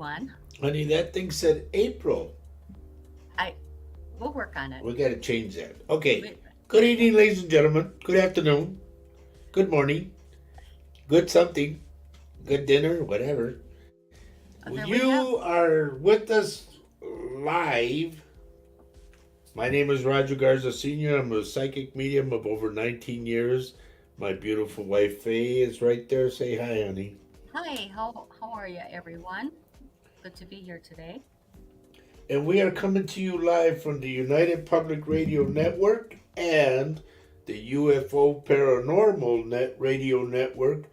everyone. Honey, that thing said April. I We'll work on it. We got to change that. Okay. We, Good yeah. evening, ladies and gentlemen. Good afternoon. Good morning. Good something. Good dinner. Whatever. Well, Okay, we have. you are with us live. My name is Roger Garza Sr. I'm a psychic medium of over 19 years. My beautiful wife Faye is right there. Say hi, honey. Hi, how are you, everyone? Good to be here today. And we are coming to you live from the United Public Radio Network and the UFO Paranormal Net Radio Network,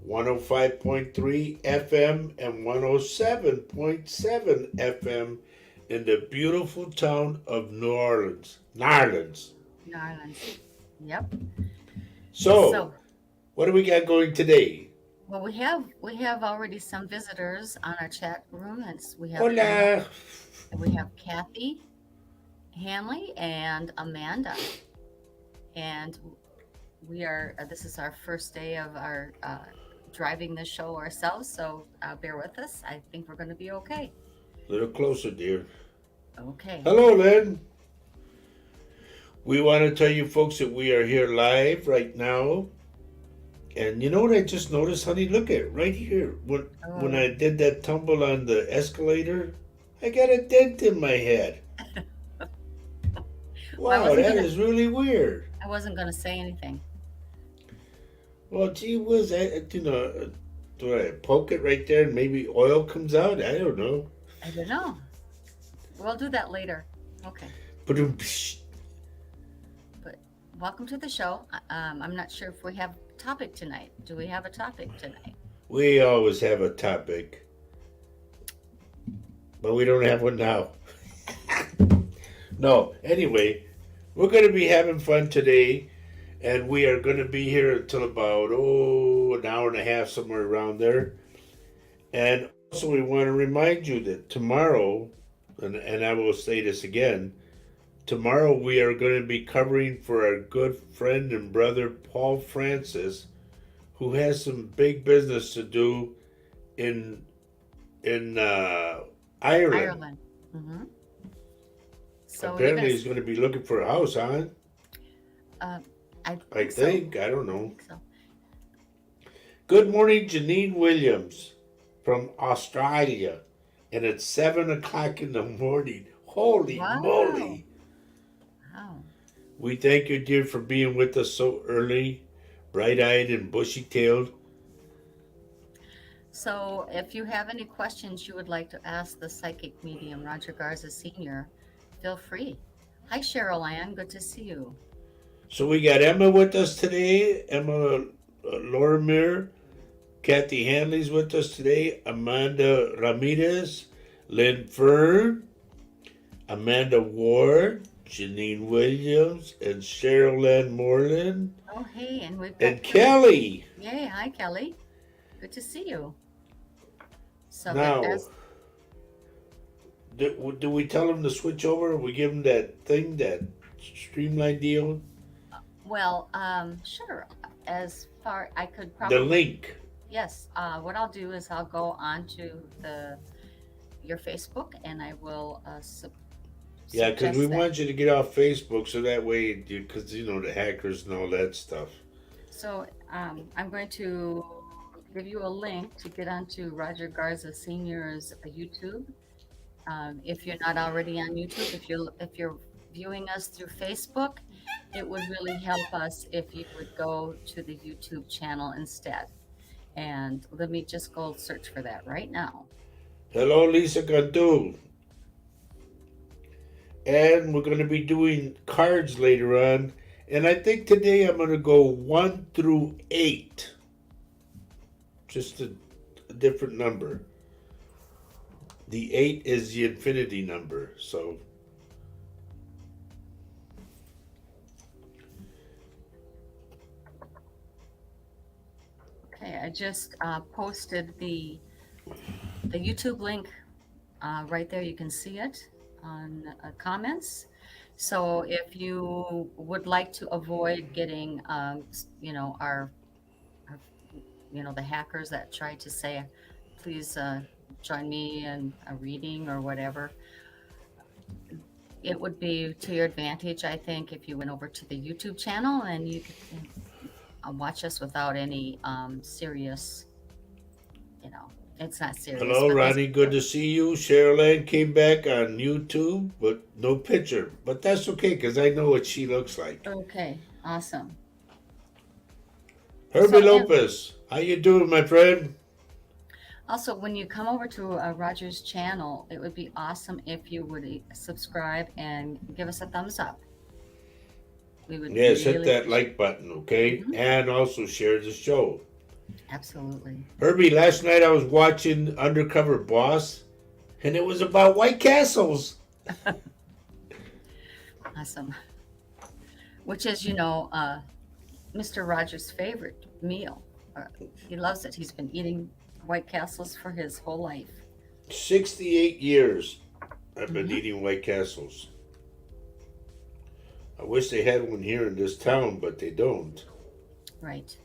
105.3 FM and 107.7 FM in the beautiful town of New Orleans. Narlands. New Orleans. Yep. So, So, what do we got going today? well, we have already some visitors on our chat room. Hola! We have Kathy Hanley and Amanda, and we are. This is our first day of our driving the show ourselves. So bear with us. I think we're going to be okay. A little closer, dear. Okay. Hello, Lynn. We want to tell you folks that we are here live right now. And you know what I just noticed, honey? Look at it right here. When I Oh. did that tumble on the escalator, I got a dent in my head. Well, Wow, that is really weird. I wasn't gonna say anything. Well, gee whiz, do I poke it right there and maybe oil comes out? I don't know. I don't know. We'll do that later. Okay. But But welcome to the show. I'm not sure if we have a topic tonight. Do we have a topic tonight? we always have a topic, but we don't have one now. No, anyway, we're going to be having fun today, and we are going to be here until about, an hour and a half, somewhere around there. And also, we want to remind you that tomorrow, and I will say this again, tomorrow we are going to be covering for our good friend and brother Paul Francis, who has some big business to do in Ireland. Ireland. Mm-hmm. So you're Apparently, gonna. he's going to be looking for a house, huh? Uh, I I think so. think. I don't I know. think so. Good morning, Janine Williams from Australia. And it's 7 o'clock in the morning. Holy Wow. moly. Wow. We thank you, dear, for being with us so early, bright eyed and bushy tailed. So if you have any questions you would like to ask the psychic medium Roger Garza Sr., feel free. Hi, Cheryl Ann. Good to see you. So we got Emma with us today, Emma Lorimer, Kathy Hanley's with us today, Amanda Ramirez, Lynn Fern, Amanda Ward, Janine Williams, and Cheryl Ann Moreland, Oh, hey, and we've and got Kelly. Kelly. Yay. Hi, Kelly. Good to see you. So if Now, there's do we tell them to switch over? We give them that thing, that streamline deal, Well, sure. As far I could the probably, link. yes. What I'll do is I'll go onto the your Facebook and I will Yeah, because we suggest that. want you to get off Facebook so that way, because the hackers and all that stuff. So I'm going to give you a link to get onto Roger Garza Senior's YouTube. If you're not already on YouTube, if you're viewing us through Facebook, it would really help us if you would go to the YouTube channel instead. And let me just go search for that right now. Hello, Lisa Cantu. And we're going to be doing cards later on. And I think today I'm going to go 1 through 8. Just a different number. The 8 is the infinity number. So, Okay, I just posted the YouTube link right there. You can see it on comments. So if you would like to avoid getting, our the hackers that try to say, please join me in a reading or whatever, it would be to your advantage, I think, if you went over to the YouTube channel and you could watch us without any serious, you know, it's not serious, Hello, but it's Ronnie. Good to see you. Cheryl Ann came back on YouTube, but no picture. But that's okay, because I know what she looks like. okay. Awesome. Herbie So, and Lopez, how you doing, my friend? also, when you come over to Roger's channel, it would be awesome if you would subscribe and give us a thumbs up. We would Yes, hit really that appreciate like button, it. okay? And also share the show. Absolutely. Herbie, last night I was watching Undercover Boss, and it was about White Castles. Awesome. Which is, Mr. Rogers' favorite meal. He loves it. He's been eating White Castles for his whole life. 68 years I've been Hmm. eating White Castles. I wish they had one here in this town, but they don't. Right.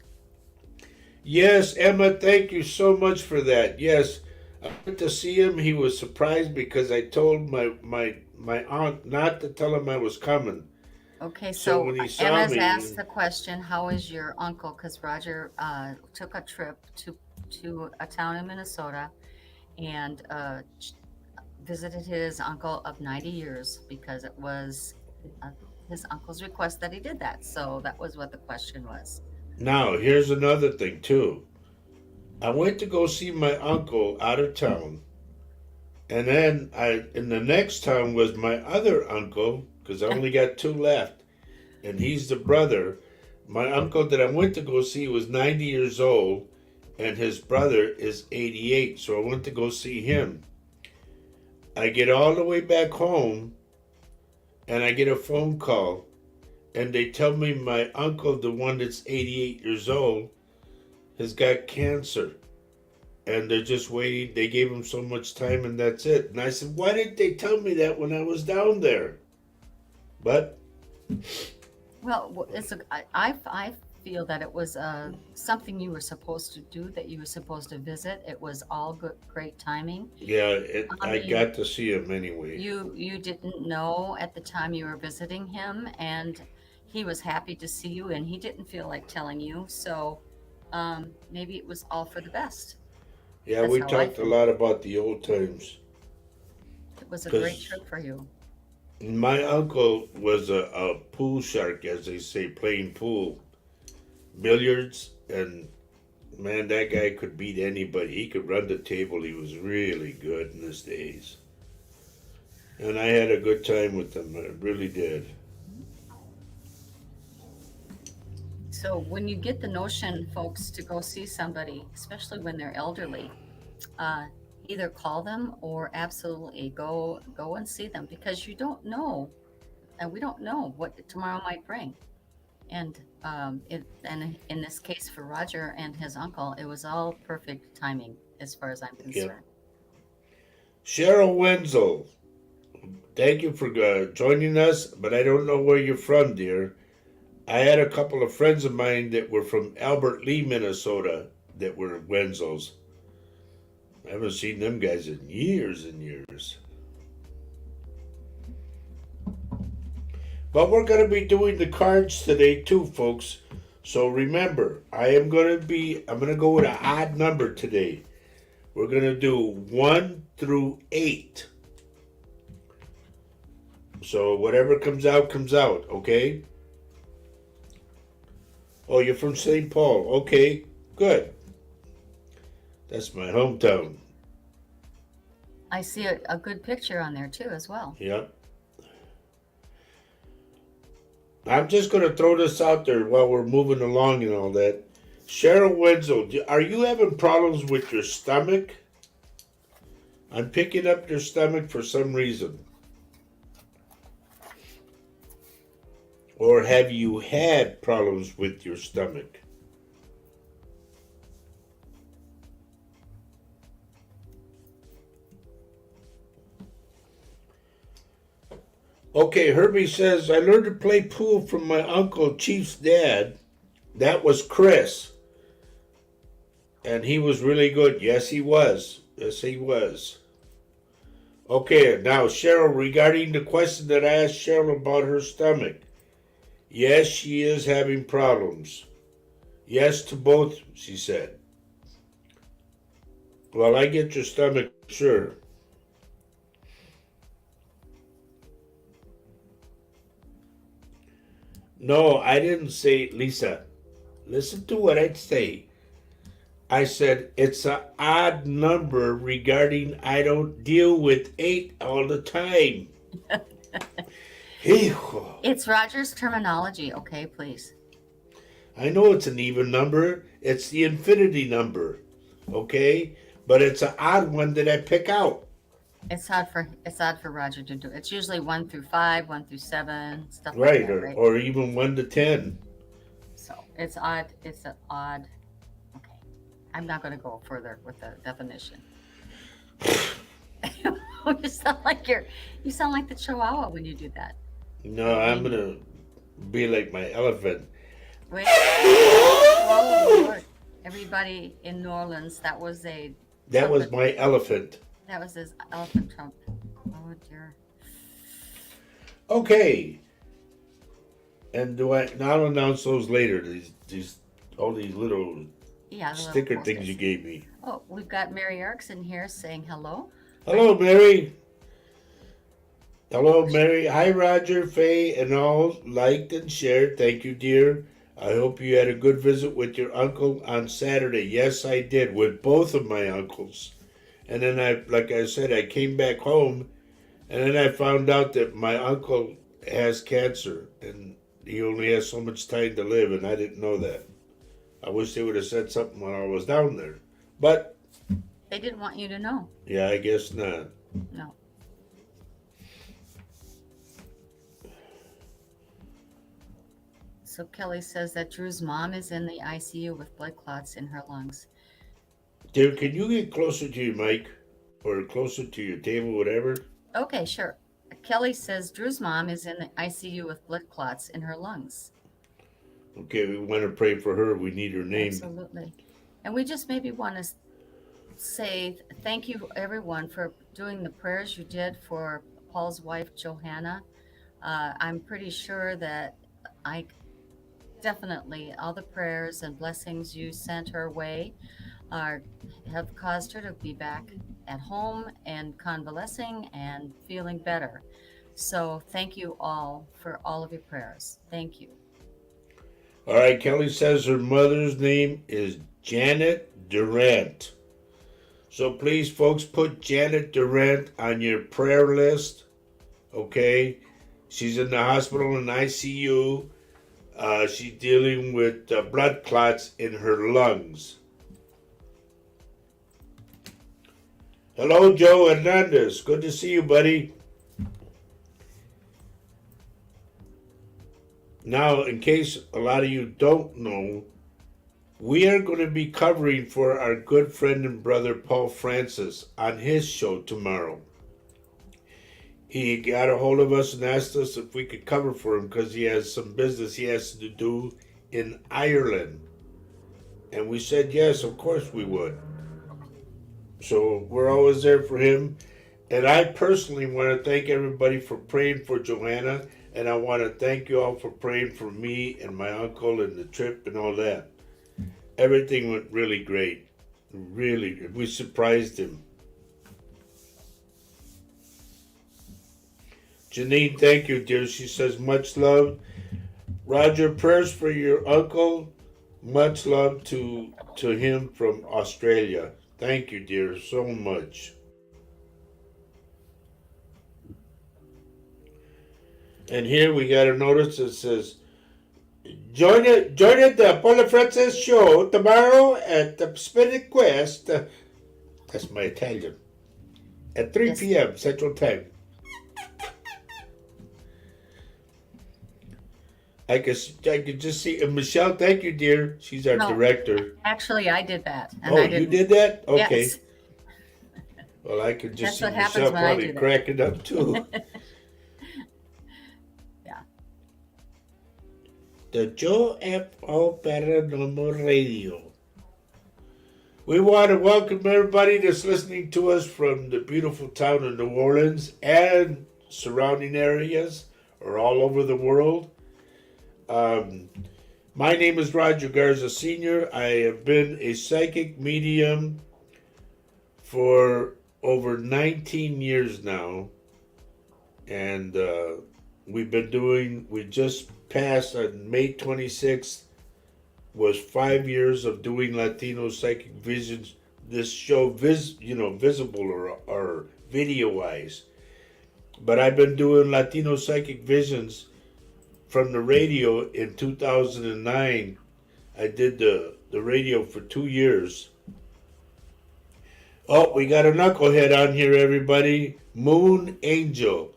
Yes, Emma, thank you so much for that. Yes, I went to see him. He was surprised because I told my aunt not to tell him I was coming. Okay, So so when he saw Emma's asked me, the question, how is your uncle? Because Roger took a trip to a town in Minnesota and visited his uncle of 90 years because it was uh, his uncle's request that he did that. So that was what the question was. now here's another thing too. I went to go see my uncle out of town, and then I in the next town was my other uncle because I only got two left, and he's the brother. My uncle that I went to go see was 90 years old, and his brother is 88. So I went to go see him. I get all the way back home, and I get a phone call, and they tell me my uncle, the one that's 88 years old, has got cancer. And they're just waiting. They gave him so much time, and that's it. And I said, why didn't they tell me that when I was down there? But Well, I feel that it was something you were supposed to do, that you were supposed to visit. It was all good, great timing. yeah, I I mean, got to see him anyway. you didn't know at the time you were visiting him, and he was happy to see you, and he didn't feel like telling you. So maybe it was all for the best. Yeah, That's we how I talked a feel. lot about the old times. It was a great Because trip for you. my uncle was a pool shark, as they say, playing pool, billiards, and man, that guy could beat anybody. He could run the table. He was really good in his days. And I had a good time with him. I really did. So when you get the notion, folks, to go see somebody, especially when they're elderly, uh, either call them or absolutely go and see them, because you don't know, and we don't know what tomorrow might bring. And and in this case for Roger and his uncle, it was all perfect timing as far as I'm Yep. concerned. Cheryl Wenzel, thank you for joining us, but I don't know where you're from, dear. I had a couple of friends of mine that were from Albert Lee, Minnesota, that were Wenzels. I haven't seen them guys in years and years. But we're going to be doing the cards today too, folks. So remember, I'm going to go with an odd number today. We're going to do 1 through 8. So whatever comes out, okay? Oh, you're from St. Paul. Okay, good. That's my hometown. I see a good picture on there too as well. Yep. I'm just going to throw this out there while we're moving along and all that. Cheryl Wenzel, are you having problems with your stomach? I'm picking up your stomach for some reason. Or have you had problems with your stomach? Okay, Herbie says, I learned to play pool from my uncle Chief's dad. That was Chris. And he was really good. Yes, he was. Yes, he was. Okay, now Cheryl, regarding the question that I asked Cheryl about her stomach. Yes, she is having problems. Yes to both, she said. Well, I get your stomach, sure. No, I didn't say, Lisa, listen to what I'd say. I said it's an odd number regarding I don't deal with 8 all the time. Hijo. It's Roger's terminology, okay, please. I know it's an even number. It's the infinity number. Okay? But it's an odd one that I pick out. It's odd for Roger to do. It's usually 1 through 5, 1 through 7, stuff like Right, that, or, right? or even 1 to 10. So it's odd. It's an odd. Okay, I'm not going to go further with the definition. You sound like the Chihuahua when you do that. No, I'm going to be like my elephant. Wait. Oh Lord! Everybody in New Orleans, that was a That was trumpet. my elephant. That was his elephant trump. Oh dear. Okay. And do I? And I'll announce those later. These all these little Yeah, the little sticker things you posters. gave me. Oh, we've got Mary Erickson here saying hello. Hello, Mary. Hello, Mary. Hi, Roger, Faye, and all liked and shared. Thank you, dear. I hope you had a good visit with your uncle on Saturday. Yes, I did, with both of my uncles. And then like I said, I came back home, and then I found out that my uncle has cancer, and he only has so much time to live, and I didn't know that. I wish they would have said something when I was down there. But, They didn't want you to know. yeah, I guess not. No. So Kelly says that Drew's mom is in the ICU with blood clots in her lungs. Dear, can you get closer to your mic? Or closer to your table, whatever? Okay, sure. Kelly says Drew's mom is in the ICU with blood clots in her lungs. Okay, we want to pray for her. We need her name. Absolutely. And we just maybe want to say thank you, everyone, for doing the prayers you did for Paul's wife, Johanna. I'm pretty sure that I definitely all the prayers and blessings you sent her way are have caused her to be back at home and convalescing and feeling better. So thank you all for all of your prayers. Thank you. All right, Kelly says her mother's name is Janet Durant. So please, folks, put Janet Durant on your prayer list. Okay? She's in the hospital in ICU. She's dealing with blood clots in her lungs. Hello, Joe Hernandez. Good to see you, buddy. Now, in case a lot of you don't know, we are going to be covering for our good friend and brother Paul Francis on his show tomorrow. He got a hold of us and asked us if we could cover for him because he has some business he has to do in Ireland. And we said yes, of course we would. So we're always there for him. And I personally want to thank everybody for praying for Joanna. And I want to thank you all for praying for me and my uncle and the trip and all that. Everything went really great. Really, we surprised him. Janine, thank you, dear. She says, much love. Roger, prayers for your uncle. Much love to him from Australia. Thank you, dear, so much. And here we got a notice that says, join it the Paula Francis show tomorrow at the Spirit Quest. That's my Italian. At 3 Yes. p.m. Central Time. I could just see Michelle. Thank you, dear. She's our No, director. actually, I did that, and Oh, I you didn't. did that? Okay. Yes, Well, I could just that's see what happens Michelle when I probably do that. cracking up too. Yeah. The Joe F.O. Paranormal Radio. We want to welcome everybody that's listening to us from the beautiful town of New Orleans and surrounding areas or all over the world. Um, my name is Roger Garza Sr. I have been a psychic medium for over 19 years now. And we just passed on May 26th, was 5 years of doing Latino Psychic Visions. This show, visible or video wise. But I've been doing Latino Psychic Visions from the radio in 2009. I did the radio for 2 years. Oh, we got a knucklehead on here, everybody. Moon Angel.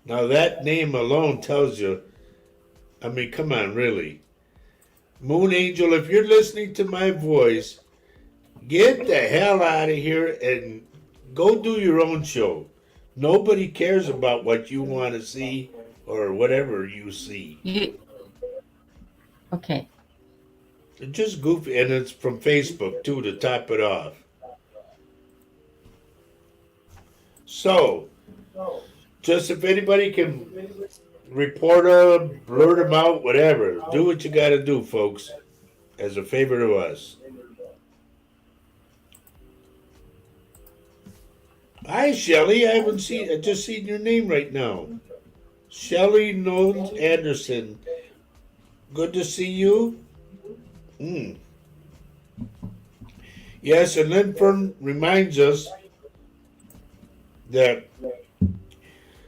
Now that name alone tells you, I mean, come on, really. Moon Angel, if you're listening to my voice, get the hell out of here and go do your own show. Nobody cares about what you want to see or whatever you see. Okay. It's just goofy, and it's from Facebook too to top it off. So, just if anybody can report them, blurt them out, whatever, do what you got to do, folks, as a favor to us. Hi, Shelly. I just seen your name right now. Shelly Knowles Anderson. Good to see you. Yes, and Lynn Fern reminds us that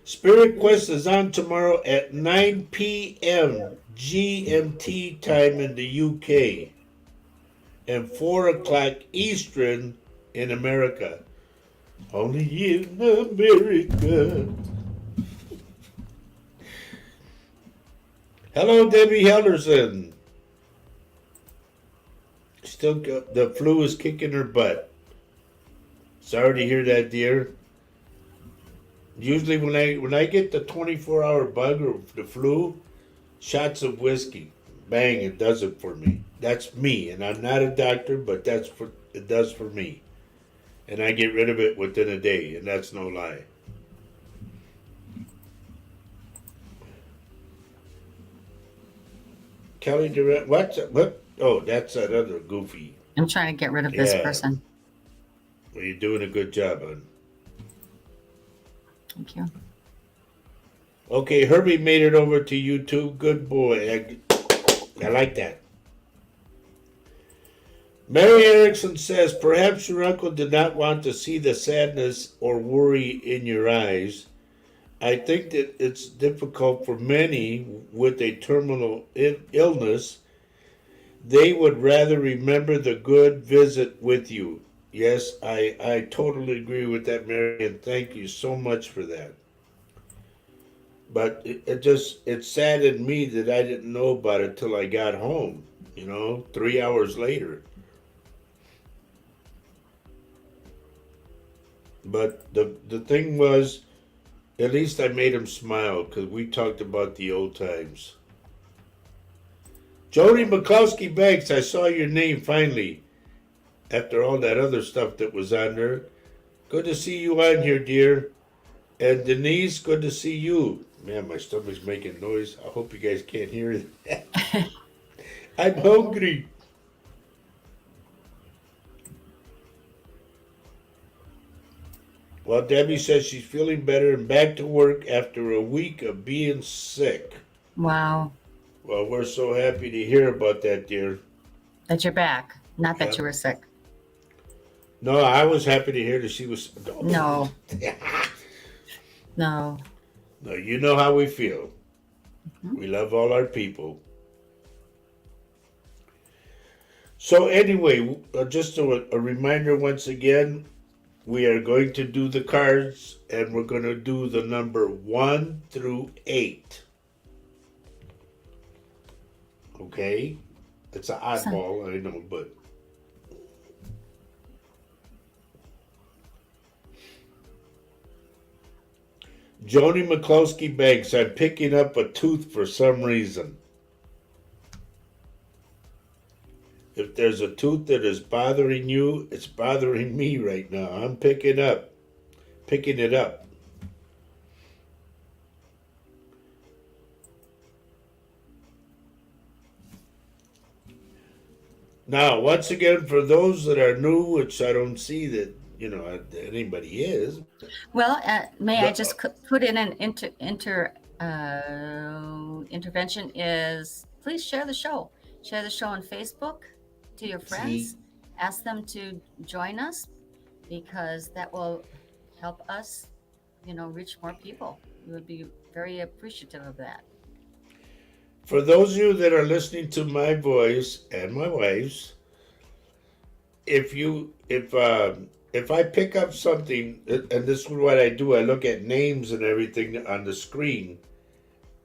Spirit Quest is on tomorrow at 9 p.m. GMT time in the UK and 4 o'clock Eastern in America. Only in America. Hello, Debbie Helderson. Still, the flu is kicking her butt. Sorry to hear that, dear. Usually, when I get the 24-hour bug or the flu, shots of whiskey, bang, it does it for me. That's me, and I'm not a doctor, but it does for me. And I get rid of it within a day, and that's no lie. Kelly Durant, what? Oh, that's that other goofy. I'm trying to get rid of this person. Well, you're doing a good job, hon. Thank you. Okay, Herbie made it over to YouTube. Good boy. I like that. Mary Erickson says, perhaps your uncle did not want to see the sadness or worry in your eyes. I think that it's difficult for many with a terminal illness. They would rather remember the good visit with you. Yes, I totally agree with that, Mary, and thank you so much for that. But it saddened me that I didn't know about it till I got home, 3 hours later. But the thing was, at least I made him smile because we talked about the old times. Jody McCloskey Banks, I saw your name finally after all that other stuff that was on there. Good to see you on here, dear. And Denise, good to see you. Man, my stomach's making noise. I hope you guys can't hear that. I'm hungry. Well, Debbie says she's feeling better and back to work after a week of being sick. Wow. Well, we're so happy to hear about that, dear. That you're back. Not that you were sick. No, I was happy to hear that she was. No. No. No, you know how we feel. Mm-hmm. We love all our people. So anyway, just a reminder once again, we are going to do the cards, and we're going to do the number 1 through 8. Okay? It's an oddball, I know, but... Joni McCloskey Banks, I'm picking up a tooth for some reason. If there's a tooth that is bothering you, it's bothering me right now. I'm picking it up. Now, once again, for those that are new, which I don't see that anybody is, Well, may I but just put in an intervention is please share the show. Share the show on Facebook to your see, friends. Ask them to join us because that will help us, reach more people. We would be very appreciative of that. for those of you that are listening to my voice and my wife's, if I pick up something, and this is what I do, I look at names and everything on the screen,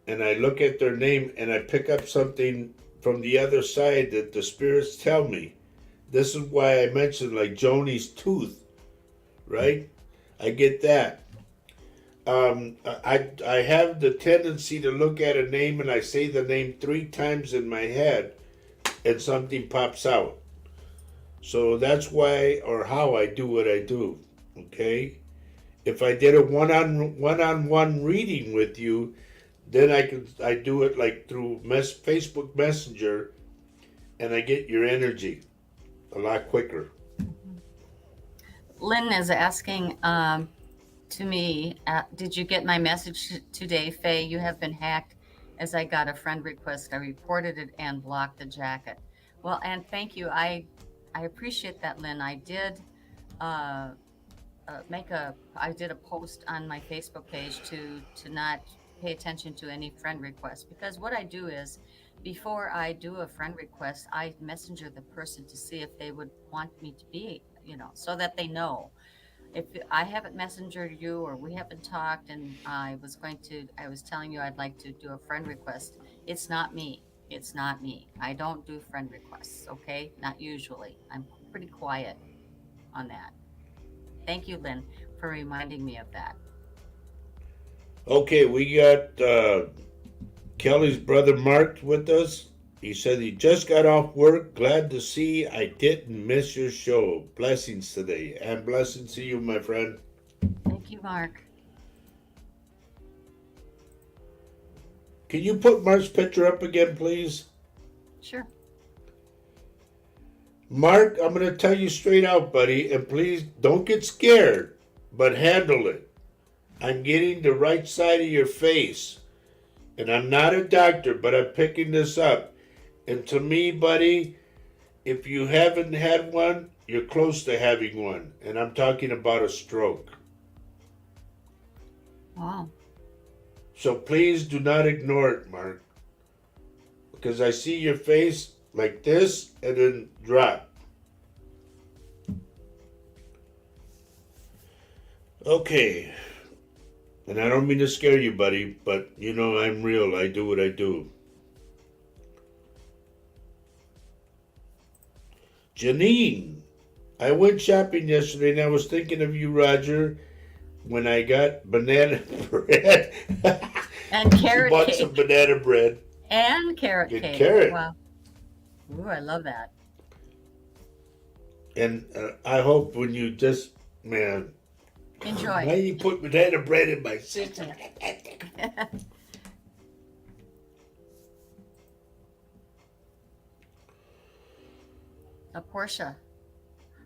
and I look at their name and I pick up something from the other side that the spirits tell me. This is why I mentioned like Joni's tooth, right? I get that. I have the tendency to look at a name and I say the name 3 times in my head and something pops out. So that's why or how I do what I do. Okay? If I did a one on one reading with you, then I do it like through Facebook Messenger, and I get your energy a lot quicker. Lynn is asking to me, did you get my message today, Faye? You have been hacked. As I got a friend request, I reported it and blocked the jacket. Well, and thank you. I appreciate that, Lynn. I did uh, I did a post on my Facebook page to not pay attention to any friend requests because what I do is before I do a friend request, I messenger the person to see if they would want me to be, so that they know. If I haven't messengered you or we haven't talked and I was telling you I'd like to do a friend request, it's not me. It's not me. I don't do friend requests, okay? Not usually. I'm pretty quiet on that. Thank you, Lynn, for reminding me of that. Okay, we got Kelly's brother Mark with us. He said he just got off work. Glad to see I didn't miss your show. Blessings today. And blessings to you, my friend. Thank you, Mark. Can you put Mark's picture up again, please? Sure. Mark, I'm going to tell you straight out, buddy, and please don't get scared, but handle it. I'm getting the right side of your face. And I'm not a doctor, but I'm picking this up. And to me, buddy, if you haven't had one, you're close to having one. And I'm talking about a stroke. Wow. So please do not ignore it, Mark. Because I see your face like this and then drop. Okay. And I don't mean to scare you, buddy, but I'm real. I do what I do. Janine, I went shopping yesterday and I was thinking of you, Roger, when I got banana bread. And She carrot bought some cake. banana bread And carrot and cake. carrot. Wow. Ooh, I love that. And I hope when you just, man, Enjoy. why you put banana bread in my system? Portia.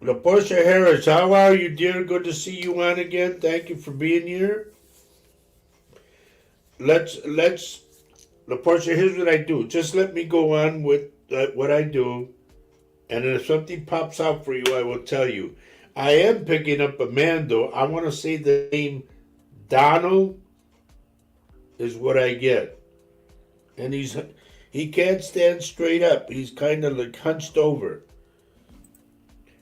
LaPortia Harris, how are you, dear? Good to see you on again. Thank you for being here. LaPortia, here's what I do. Just let me go on with what I do, and if something pops out for you, I will tell you. I am picking up a man, though. I want to say the name Donald is what I get, and he can't stand straight up. He's kind of like hunched over.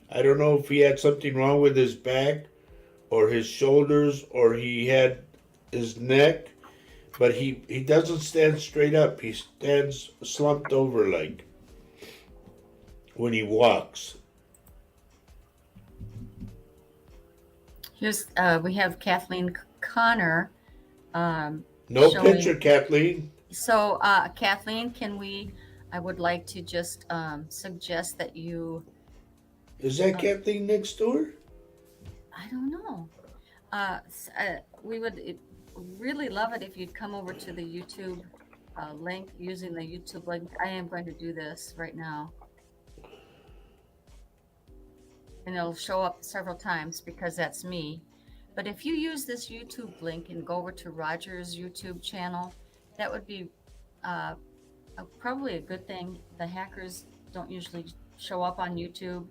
I don't know if he had something wrong with his back or his shoulders or he had his neck, but he doesn't stand straight up. He stands slumped over like when he walks. Here's we have Kathleen Connor No showing. picture, Kathleen. So, Kathleen, can we I would like to just suggest that you, Is that uh, Kathleen next door? I don't know, we would really love it if you'd come over to the YouTube link using the YouTube link. I am going to do this right now, and it'll show up several times because that's me. But if you use this YouTube link and go over to Roger's YouTube channel, that would be uh, probably a good thing. The hackers don't usually show up on YouTube.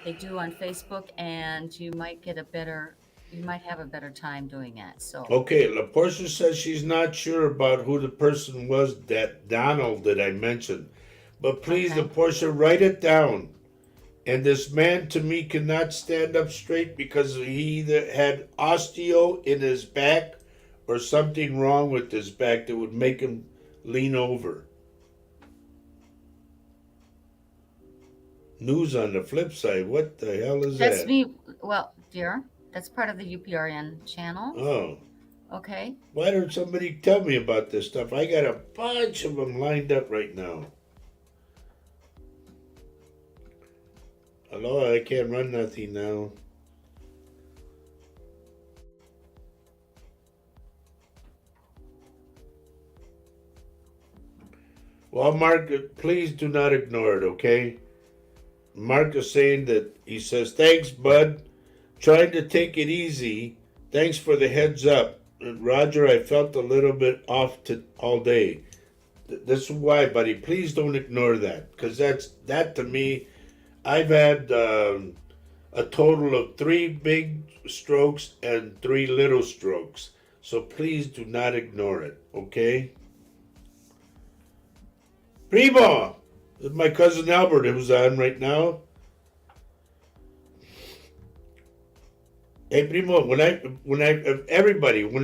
They do on Facebook, and you might have a better time doing it. So, Okay, La Portia says she's not sure about who the person was, that Donald that I mentioned. But please, La okay. Portia, write it down. And this man to me cannot stand up straight because he either had osteo in his back or something wrong with his back that would make him lean over. News on the flip side. What the hell is That's that? me. Well, dear, that's part of the UPRN channel. Oh, Okay. why don't somebody tell me about this stuff? I got a bunch of them lined up right now. Hello, I can't run nothing now. Well, Mark, please do not ignore it, okay? Mark is saying that he says, thanks, bud. Trying to take it easy. Thanks for the heads up. Roger, I felt a little bit off all day. This is why, buddy. Please don't ignore that, because that to me. I've had a total of 3 big strokes and 3 little strokes. So please do not ignore it, okay? Primo! This is my cousin Albert who's on right now. Hey, Primo, when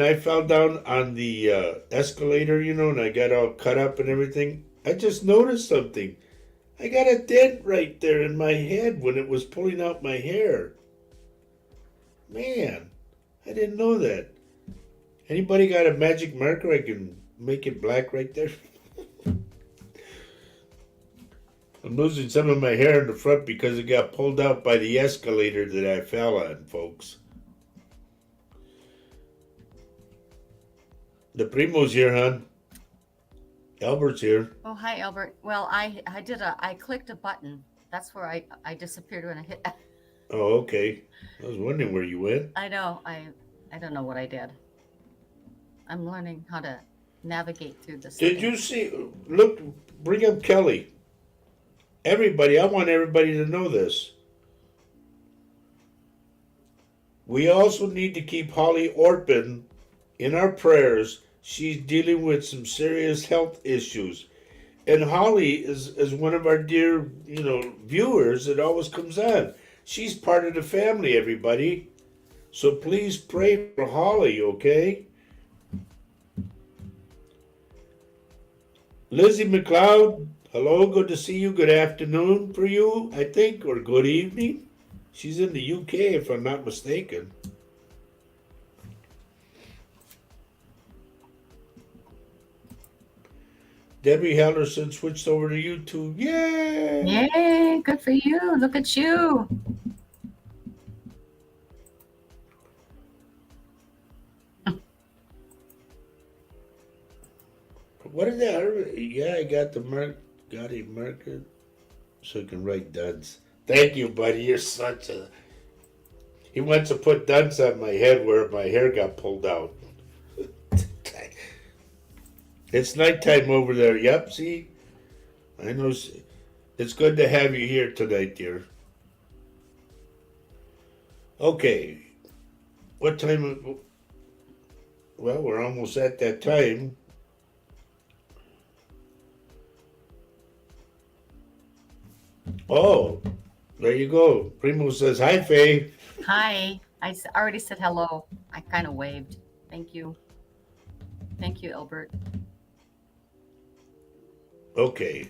I fell down on the escalator, and I got all cut up and everything, I just noticed something. I got a dent right there in my head when it was pulling out my hair. Man, I didn't know that. Anybody got a magic marker I can make it black right there? I'm losing some of my hair in the front because it got pulled out by the escalator that I fell on, folks. The Primo's here, hon. Albert's here. Oh, hi, Albert. Well, I clicked a button. That's where I disappeared when I hit. Oh, okay. I was wondering where you went. I know. I don't know what I did. I'm learning how to navigate through this Did thing. you see? Look, bring up Kelly. Everybody, I want everybody to know this. We also need to keep Holly Orpin in our prayers. She's dealing with some serious health issues. And Holly is one of our dear, viewers that always comes on. She's part of the family, everybody. So please pray for Holly, okay? Lizzie McLeod, hello, good to see you. Good afternoon for you, I think, or good evening. She's in the UK, if I'm not mistaken. Debbie Hellerson switched over to YouTube. Yay! Yay! Good for you. Look at you. What is that? Yeah, I got got a marker so I can write duds. Thank you, buddy. You're such a. He wants to put duds on my head where my hair got pulled out. It's nighttime over there. Yep, see? I know. It's good to have you here tonight, dear. Okay. What time? Well, we're almost at that time. Oh, there you go. Primo says, hi, Faye. Hi. Already said hello. I kind of waved. Thank you. Thank you, Albert. Okay.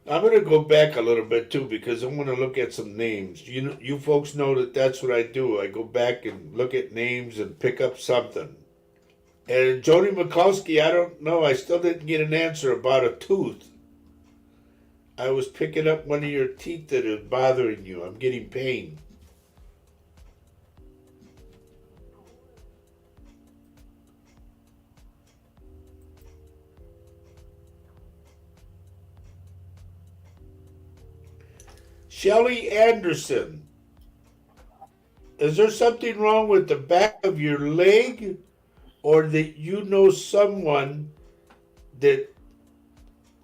I'm going to go back a little bit, too, because I want to look at some names. You folks know that that's what I do. I go back and look at names and pick up something. And Jody Mikowski, I don't know. I still didn't get an answer about a tooth. I was picking up one of your teeth that is bothering you. I'm getting pain. Shelly Anderson, is there something wrong with the back of your leg, or that you know someone that,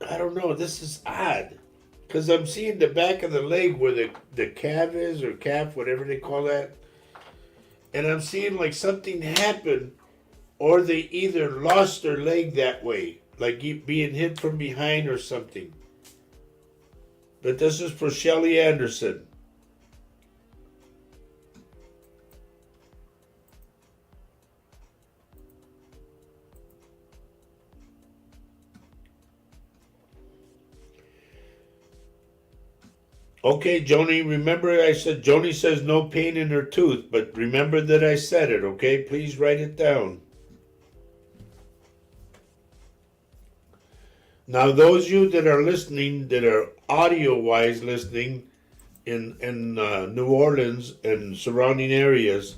I don't know, this is odd. Because I'm seeing the back of the leg where the calf is, or calf, whatever they call that. And I'm seeing like something happen, or they either lost their leg that way, like being hit from behind or something. But this is for Shelly Anderson. Okay, Joni, remember I said, Joni says no pain in her tooth, but remember that I said it, okay? Please write it down. Now, those of you that are listening, that are audio-wise listening in New Orleans and surrounding areas,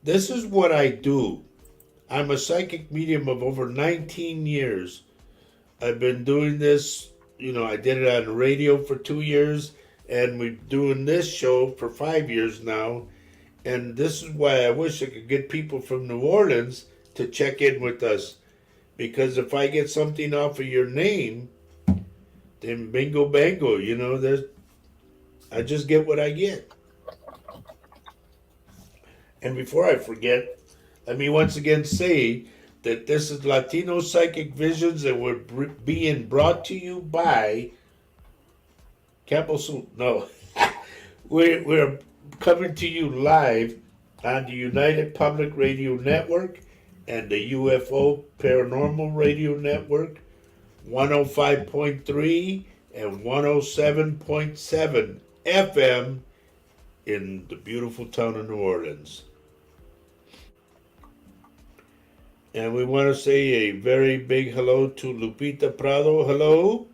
this is what I do. I'm a psychic medium of over 19 years. I've been doing this, I did it on the radio for 2 years, and we're doing this show for 5 years now. And this is why I wish I could get people from New Orleans to check in with us. Because if I get something off of your name, then bingo bango, I just get what I get. And before I forget, let me once again say that this is Latino Psychic Visions, and we're being brought to you by Campbell. No, we're coming to you live on the United Public Radio Network and the UFO Paranormal Radio Network, 105.3 and 107.7 FM in the beautiful town of New Orleans. And we want to say a very big hello to Lupita Prado. Hello.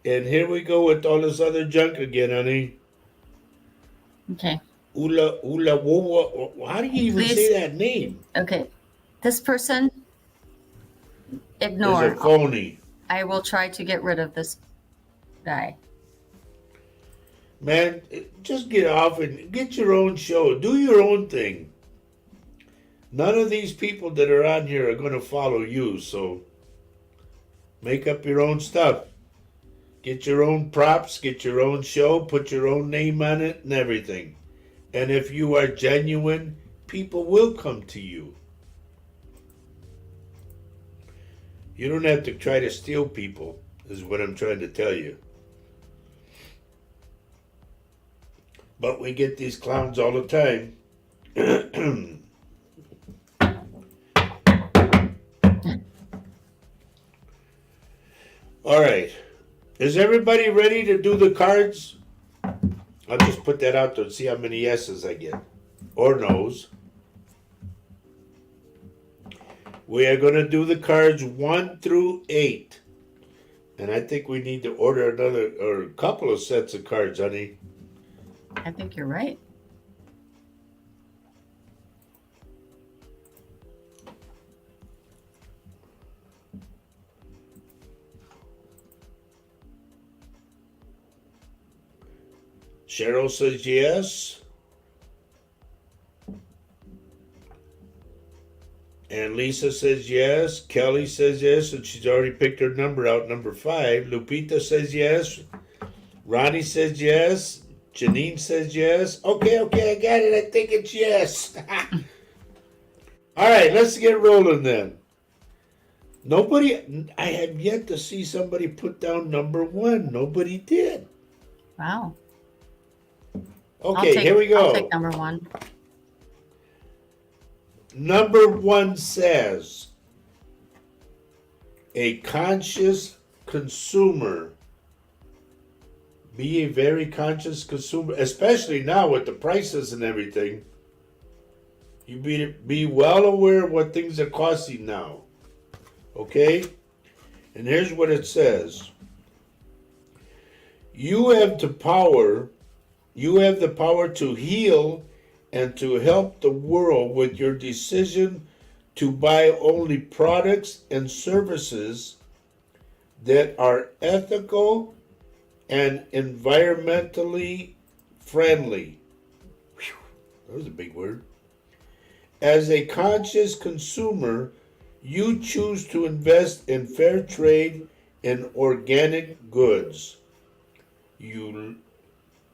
And here we go with all this other junk again, honey. Okay. How do you even say that name? Okay. This person, ignore. Is a phony. I will try to get rid of this guy. Man, just get off and get your own show. Do your own thing. None of these people that are on here are going to follow you, so make up your own stuff. Get your own props, get your own show, put your own name on it and everything. And if you are genuine, people will come to you. You don't have to try to steal people, is what I'm trying to tell you. But we get these clowns all the time. All right. Is everybody ready to do the cards? I'll just put that out there and see how many yeses I get. Or no's. We are going to do the cards 1 through 8. And I think we need to order another or a couple of sets of cards, honey. I think you're right. Cheryl says yes. And Lisa says yes. Kelly says yes, and she's already picked her number out, number 5. Lupita says yes. Ronnie says yes. Janine says yes. Okay, I got it. I think it's yes. All right, let's get rolling then. I have yet to see somebody put down number 1. Nobody did. Wow. Okay, here we go. I'll take number 1. Number 1 says, a conscious consumer. Be a very conscious consumer, especially now with the prices and everything. You be well aware of what things are costing now. Okay? And here's what it says. You have the power, you have the power to heal and to help the world with your decision to buy only products and services that are ethical and environmentally friendly. Whew, that was a big word. As a conscious consumer, you choose to invest in fair trade and organic goods. You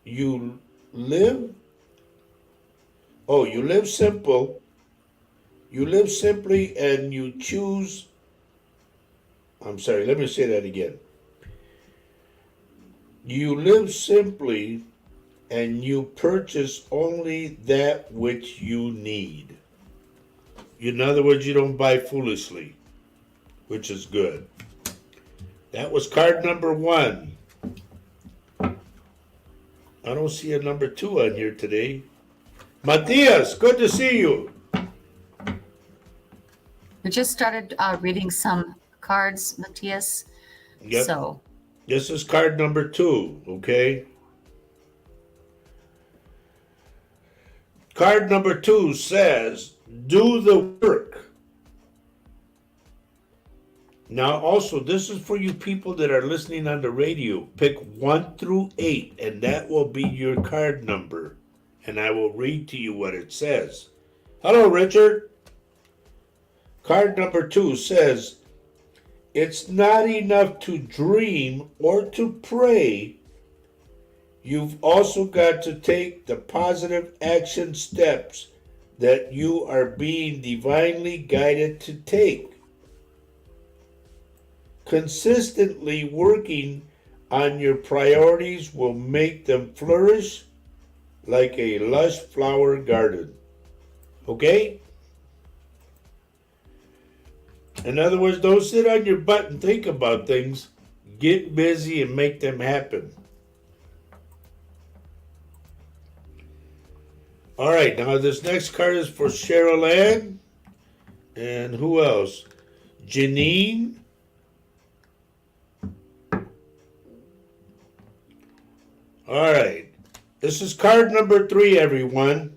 you live you live simple. You live simply and you choose. I'm sorry, let me say that again. You live simply and you purchase only that which you need. In other words, you don't buy foolishly, which is good. That was card number one. I don't see a number two on here today. Matias, good to see you. We just started reading some cards, Matthias. Yep. So, This is card number two, okay? Card number two says, do the work. Now, also, this is for you people that are listening on the radio. Pick 1 through 8, and that will be your card number. And I will read to you what it says. Hello, Richard. Card number 2 says, it's not enough to dream or to pray. You've also got to take the positive action steps that you are being divinely guided to take. Consistently working on your priorities will make them flourish like a lush flower garden. Okay? In other words, don't sit on your butt and think about things. Get busy and make them happen. All right, now this next card is for Cheryl Ann. And who else? Janine. All right. This is card number 3, everyone.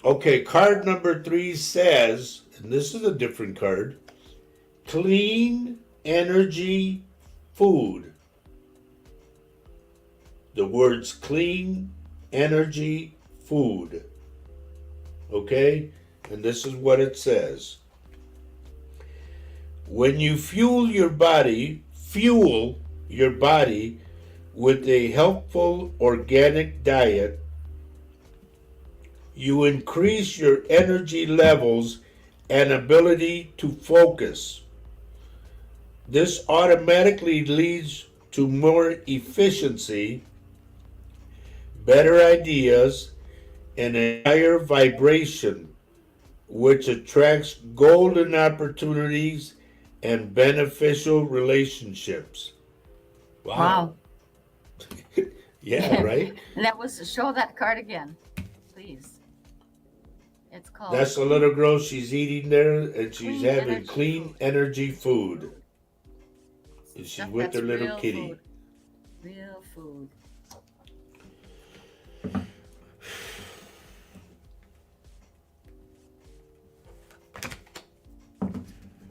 Okay, card number 3 says, and this is a different card, clean energy food. The words clean energy food. Okay? And this is what it says. When you fuel your body with a helpful organic diet, you increase your energy levels and ability to focus. This automatically leads to more efficiency, better ideas, and a higher vibration, which attracts golden opportunities and beneficial relationships. wow. Yeah, right? And that was, show that card again, please. It's called That's the little girl, she's eating there, and she's Clean having Energy clean Food. energy food. And she's Stuff with her that's little real kitty. food. Real food.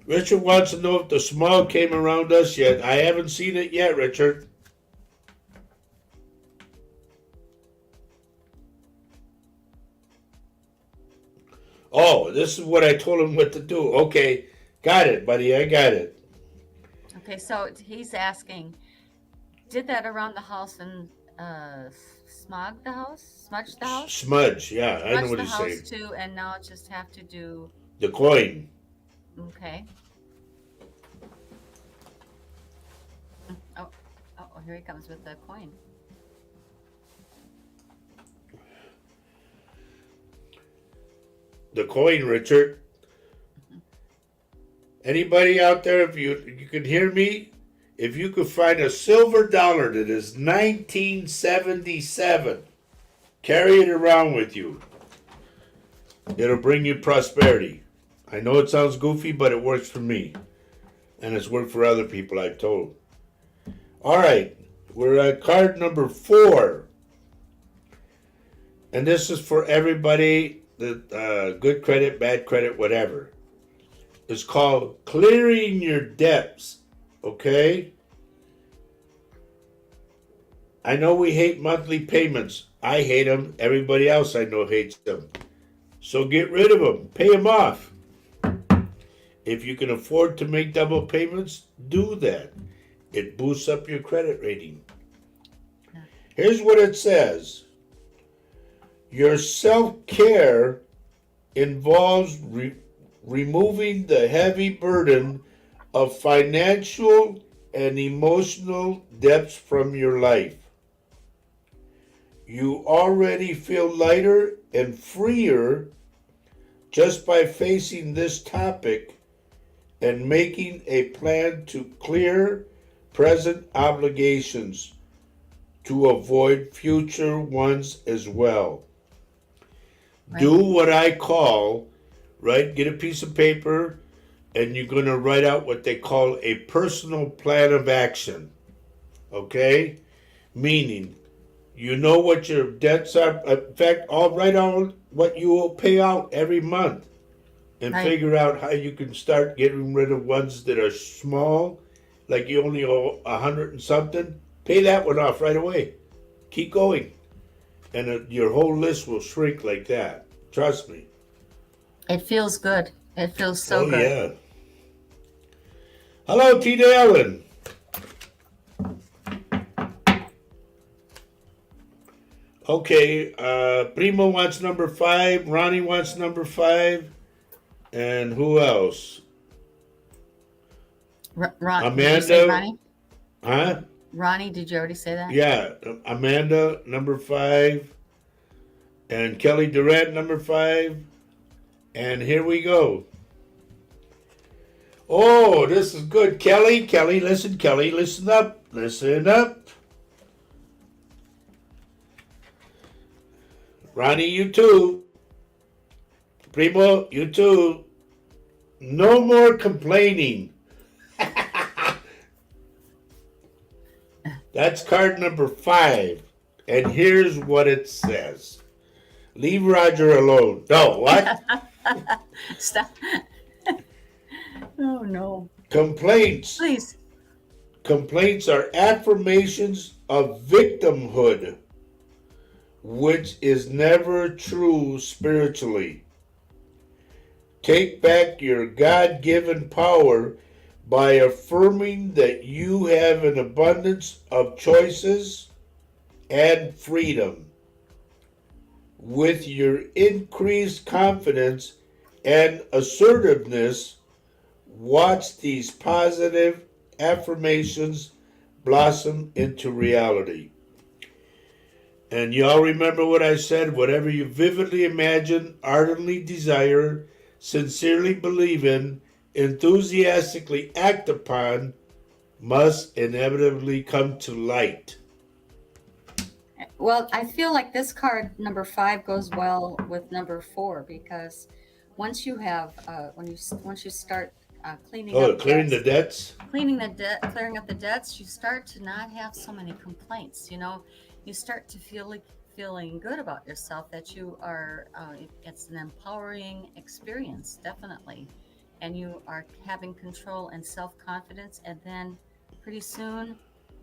Richard wants to know if the smog came around us yet. I haven't seen it yet, Richard. Oh, this is what I told him what to do. Okay, got it, buddy. I got it. Okay, so he's asking, did that around the house and smudge the house? Smudge, yeah, I know Smudge what the he's house saying. too, and now just have to do, The coin. okay. Oh, here he comes with the coin. The coin, Richard. Anybody out there, if you can hear me, if you could find a silver dollar that is 1977, carry it around with you. It'll bring you prosperity. I know it sounds goofy, but it works for me. and it's worked for other people, I've told. All right, we're at card number 4, and this is for everybody that good credit, bad credit, whatever. It's called clearing your debts. Okay. I know we hate monthly payments. I hate them. Everybody else I know hates them. So get rid of them. Pay them off. If you can afford to make double payments, do that. It boosts up your credit rating. Here's what it says. Your self-care involves removing the heavy burden of financial and emotional debts from your life. You already feel lighter and freer just by facing this topic and making a plan to clear present obligations to avoid future ones as well. Right. Do what I call, right? Get a piece of paper and you're going to write out what they call a personal plan of action. Okay? Meaning, you know what your debts are. In fact, I'll write out what you will pay out every month and figure out how you can start getting rid of ones that are small, like you only owe 100 and something. Pay that one off right away. Keep going. And your whole list will shrink like that. Trust me. It feels good. It feels so good. Oh, yeah. Hello, T. Allen. Okay, Primo wants number 5. Ronnie wants number 5. And who else? Amanda. Did you say Ronnie? Huh? Ronnie, did you already say that? Yeah, Amanda, number 5. And Kelly Durant, number 5. And here we go. Oh, this is good. Kelly, listen up. Listen up. Ronnie, you too. Primo, you too. No more complaining. That's card number 5. And here's what it says. Leave Roger alone. No, what? Stop. Oh, no. Complaints. Please. Complaints are affirmations of victimhood, which is never true spiritually. Take back your God-given power by affirming that you have an abundance of choices and freedom. With your increased confidence and assertiveness, watch these positive affirmations blossom into reality. And y'all remember what I said? Whatever you vividly imagine, ardently desire, sincerely believe in, enthusiastically act upon, must inevitably come to light. Well, I feel like this card, number 5, goes well with number 4 because once you have, once you start cleaning up clearing the debts, clearing up the debts, you start to not have so many complaints. You know, you start to feeling good about yourself. That you are, it's an empowering experience, definitely, and you are having control and self-confidence. And then, pretty soon,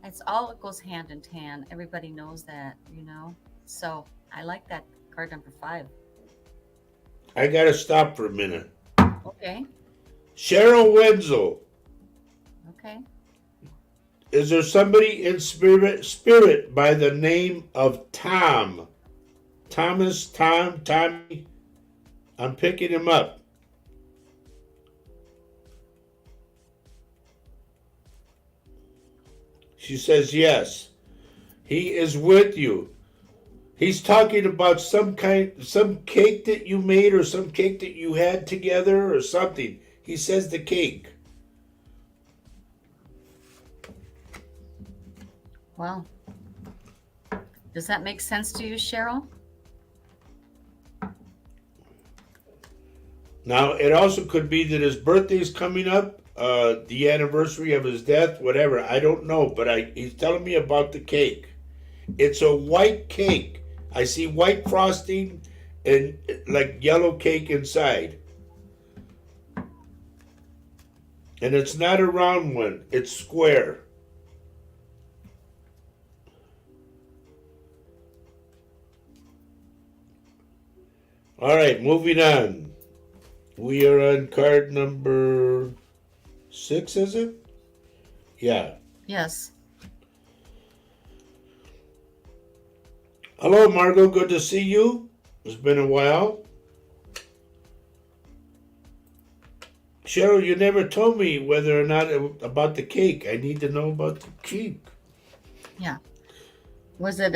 it goes hand in hand. Everybody knows that, you know. So I like that card number 5. I gotta stop for a minute. Okay. Cheryl Wenzel. Okay. Is there somebody in spirit by the name of Tom? Tommy? I'm picking him up. She says yes. He is with you. He's talking about some cake that you made or some cake that you had together or something. He says the cake. Well, does that make sense to you, Cheryl? Now, it also could be that his birthday is coming up the anniversary of his death, whatever. I don't know, but he's telling me about the cake. It's a white cake. I see white frosting and like yellow cake inside. And it's not a round one, it's square. All right, moving on. We are on card number 6, is it? Yeah. Yes. Hello, Margot. Good to see you. It's been a while. Cheryl, you never told me whether or not about the cake. I need to know about the cake. Yeah. Was it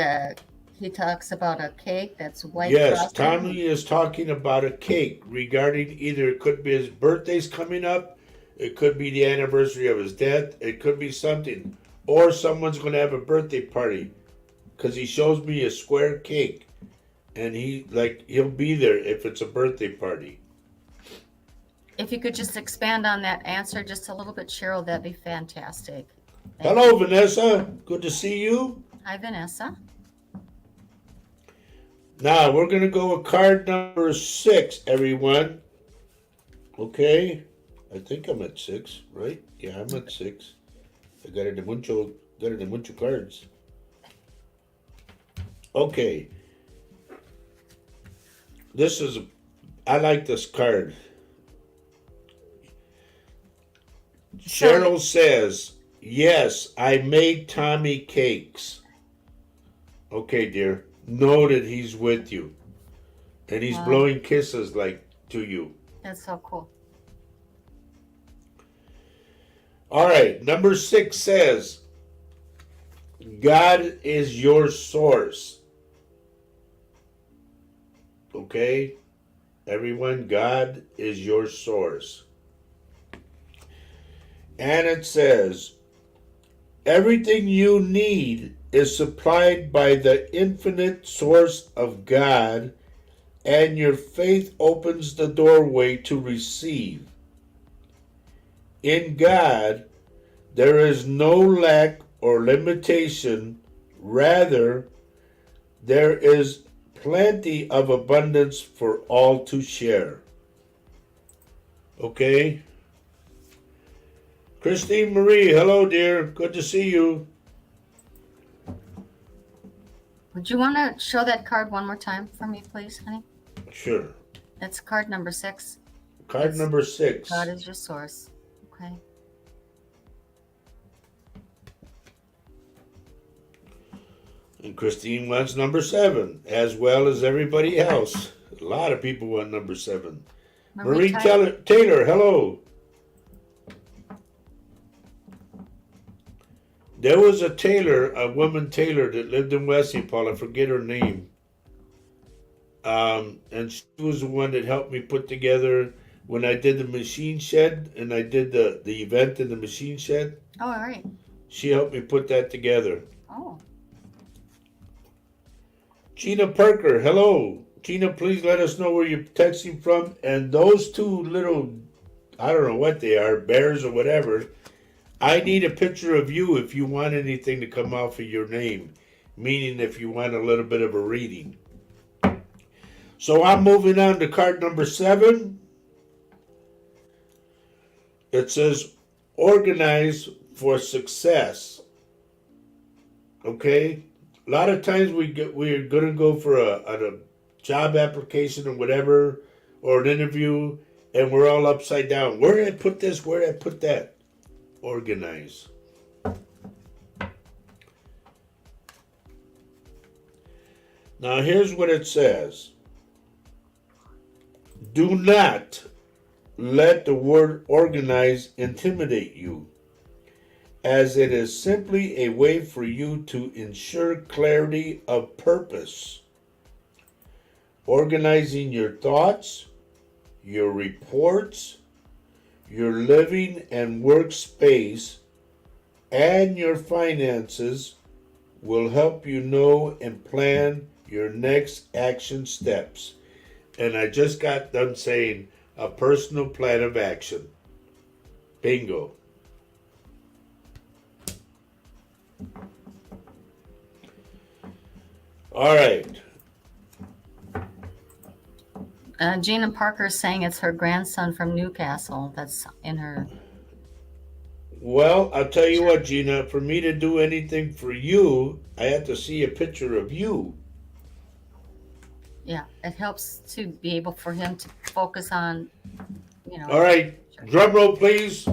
he talks about a cake that's white Yes, frosting? Tommy is talking about a cake regarding either it could be his birthday's coming up, it could be the anniversary of his death, it could be something, or someone's going to have a birthday party, because he shows me a square cake, and he'll be there if it's a birthday party. If you could just expand on that answer just a little bit, Cheryl, that'd be fantastic. Hello, Vanessa. Good to see you. Hi, Vanessa. Now, we're going to go with card number 6, everyone. Okay. I think I'm at 6, right? Yeah, I'm at 6. I got it in mucho cards. Okay. I like this card. Cheryl says, yes, I made Tommy cakes. Okay, dear. Know that he's with you. And he's blowing kisses to you. That's so cool. All right. Number 6 says, God is your source. Okay? Everyone, God is your source. And it says, everything you need is supplied by the infinite source of God, and your faith opens the doorway to receive. In God, there is no lack or limitation. Rather, there is plenty of abundance for all to share. Okay? Christine Marie, hello, dear. Good to see you. Would you want to show that card one more time for me, please, honey? Sure. That's card number 6. Card number 6. God is your source. Okay. And Christine wants number 7, as well as everybody else. A lot of people want number 7. Marie Taylor, hello. There was a woman Taylor that lived in West St. Paul. I forget her name. And she was the one that helped me put together when I did the machine shed and I did the event in the machine shed. Oh, all right. She helped me put that together. Oh. Gina Parker, hello. Gina, please let us know where you're texting from. And those 2 little, I don't know what they are, bears or whatever, I need a picture of you if you want anything to come off of your name, meaning if you want a little bit of a reading. So I'm moving on to card number 7. It says, organize for success. Okay? A lot of times we're going to go for a job application or whatever, or an interview, and we're all upside down. Where did I put this? Where did I put that? Organize. Now here's what it says. Do not let the word organize intimidate you, as it is simply a way for you to ensure clarity of purpose. Organizing your thoughts, your reports, your living and work space, and your finances will help you know and plan your next action steps. And I just got done saying a personal plan of action. Bingo. All right. Gina Parker is saying it's her grandson from Newcastle that's in her Well, I'll tell you chat. what, Gina. For me to do anything for you, I have to see a picture of you. Yeah, it helps to be able for him to focus on, All the right. picture. Drum roll, please.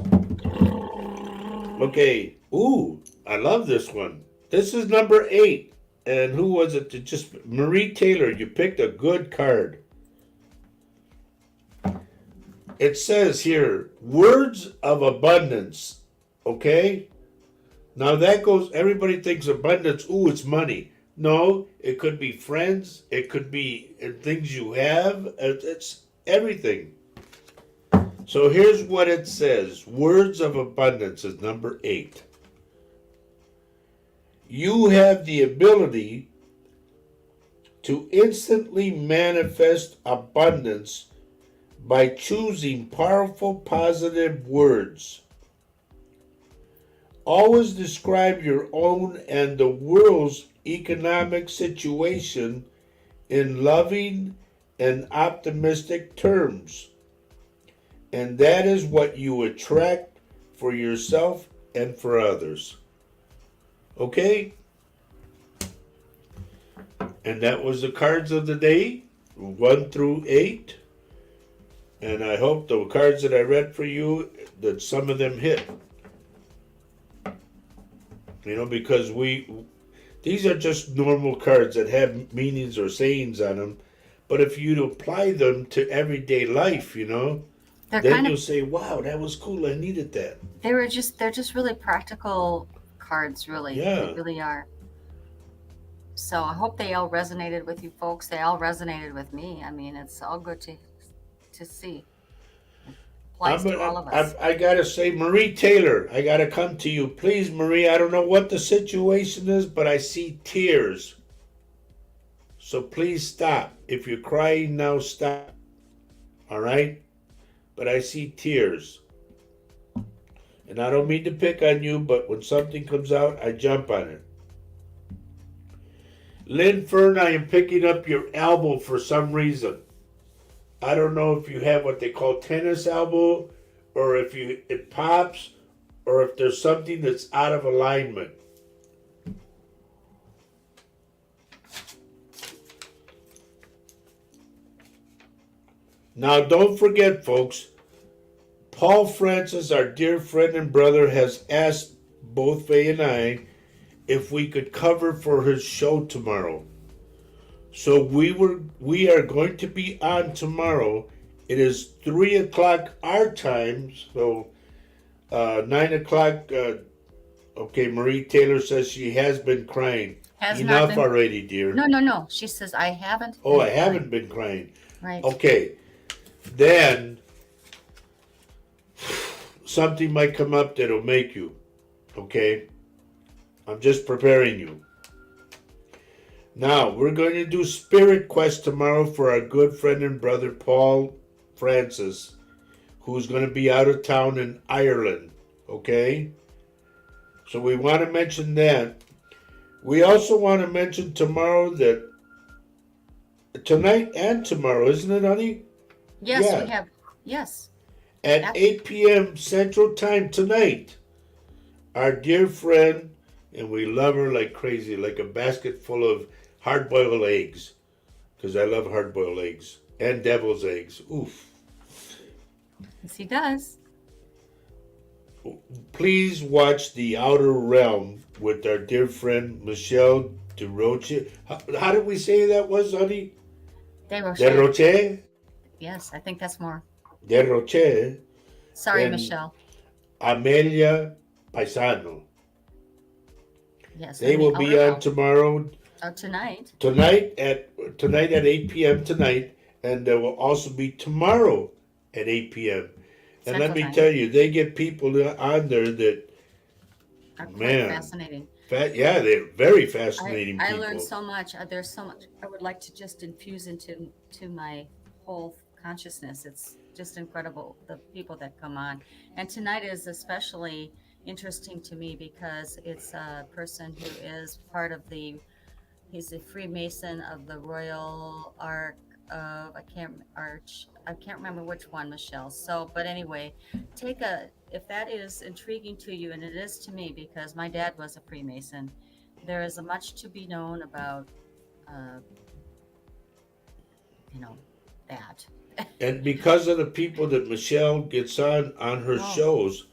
Okay. Ooh, I love this one. This is number 8. And who was it? Just Marie Taylor. You picked a good card. It says here, words of abundance. Okay? Now that goes, everybody thinks abundance, ooh, it's money. No, it could be friends, it could be things you have, it's everything. So here's what it says words of abundance is number 8. You have the ability to instantly manifest abundance by choosing powerful positive words. Always describe your own and the world's economic situation in loving and optimistic terms. And that is what you attract for yourself and for others. Okay? And that was the cards of the day, 1 through 8. And I hope the cards that I read for you, that some of them hit. Because these are just normal cards that have meanings or sayings on them. But if you apply them to everyday life, They're then kind of you'll say, wow, that was cool. I needed that. they're just really practical cards, really. They Yeah. really are. So I hope they all resonated with you folks. They all resonated with me. I mean, it's all good to see. It applies to all of us. I gotta say, Marie Taylor, I gotta come to you. Please, Marie, I don't know what the situation is, but I see tears. So please stop. If you're crying now, stop. All right? But I see tears. And I don't mean to pick on you, but when something comes out, I jump on it. Lynn Fern, I am picking up your elbow for some reason. I don't know if you have what they call tennis elbow, or if it pops, or if there's something that's out of alignment. Now, don't forget, folks, Paul Francis, our dear friend and brother, has asked both Faye and I if we could cover for his show tomorrow. So we are going to be on tomorrow. It is 3 o'clock our time, so 9 o'clock. Okay, Marie Taylor says she has been crying. Has not Enough been. already, dear. No, no, no. She says I haven't Oh, been I crying. haven't been crying. Right. Okay, then something might come up that'll make you. Okay, I'm just preparing you. Now, we're going to do Spirit Quest tomorrow for our good friend and brother Paul Francis, who's going to be out of town in Ireland. Okay? So we want to mention that. We also want to mention tomorrow that tonight and tomorrow, isn't it, honey? Yes, we Yeah. have. Yes. At Ab- 8 p.m. Central Time tonight, our dear friend, and we love her like crazy, like a basket full of hard boiled eggs. Because I love hard boiled eggs. And devil's eggs. Oof. Yes, he does. Please watch The Outer Realm with our dear friend Michelle DeRoche. How did we say that was, honey? De Rocher. DeRoche? Yes, I think that's more. DeRoche. Sorry, And Michelle. Amelia Paisano. Yes, They and the will be outer on realm. tomorrow, Oh, tonight. tonight at 8 p.m. tonight, and there will also be tomorrow at 8 p.m. And let Central me Time. tell you, they get people on there that, Are quite man, fascinating. yeah, they're very I fascinating I learned people. so much. There's so much I would like to just infuse into my whole consciousness. It's just incredible, the people that come on. And tonight is especially interesting to me because it's a person who is part of he's a Freemason of the Royal Ark of, I can't remember which one, Michelle. So, but anyway, if that is intriguing to you, and it is to me because my dad was a Freemason, there is much to be known about, uh, you know, that. And because of the people that Michelle gets on her Oh, shows,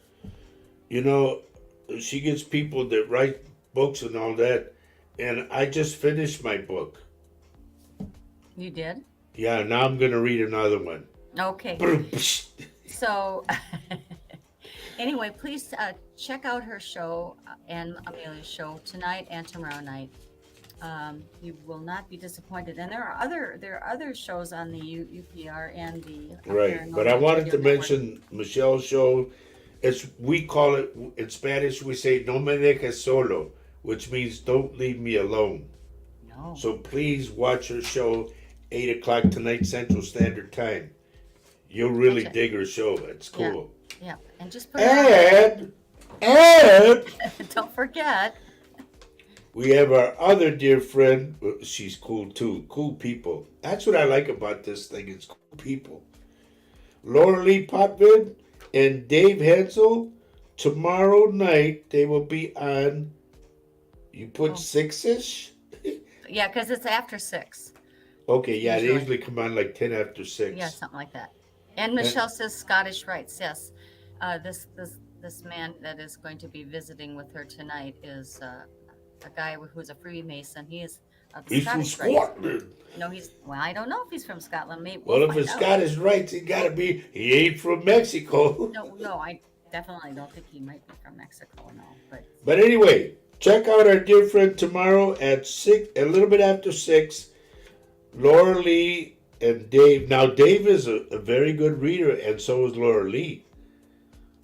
you know, she gets people that write books and all that. And I just finished my book. you did? Yeah, now I'm going to read another one. Okay. So, anyway, please check out her show and Amelia's show tonight and tomorrow night. You will not be disappointed. And there are other shows on the UPR and the Right. But I Paranormal wanted Radio to Network. mention Michelle's show. We call it, in Spanish, we say, no me dejes solo, which means don't leave me alone. No. So please watch her show, 8 o'clock tonight Central Standard Time. You'll really Gotcha. dig her show. It's Yeah. cool. Yeah. And just put it on. And Don't forget. we have our other dear friend. She's cool too. Cool people. That's what I like about this thing. It's cool people. Laura Lee Potvin and Dave Hansel. Tomorrow night they will be on. You put Oh, 6-ish? yeah, because it's after 6 Okay, yeah, they usually. usually come on like 10 after Yeah, 6. something like that. And And Michelle says Scottish rites. Yes, this man that is going to be visiting with her tonight is a guy who's a Freemason. He is of the he's from Scottish rites. Scotland. No, he's well. I don't know if he's from Scotland. Maybe we'll Well, if find it's out. Scottish rights, it gotta be. He ain't from Mexico. No, no, I definitely don't think he might be from Mexico. No, but But anyway, check out our dear friend tomorrow at 6, a little bit after 6. Laura Lee and Dave. Now, Dave is a very good reader, and so is Laura Lee.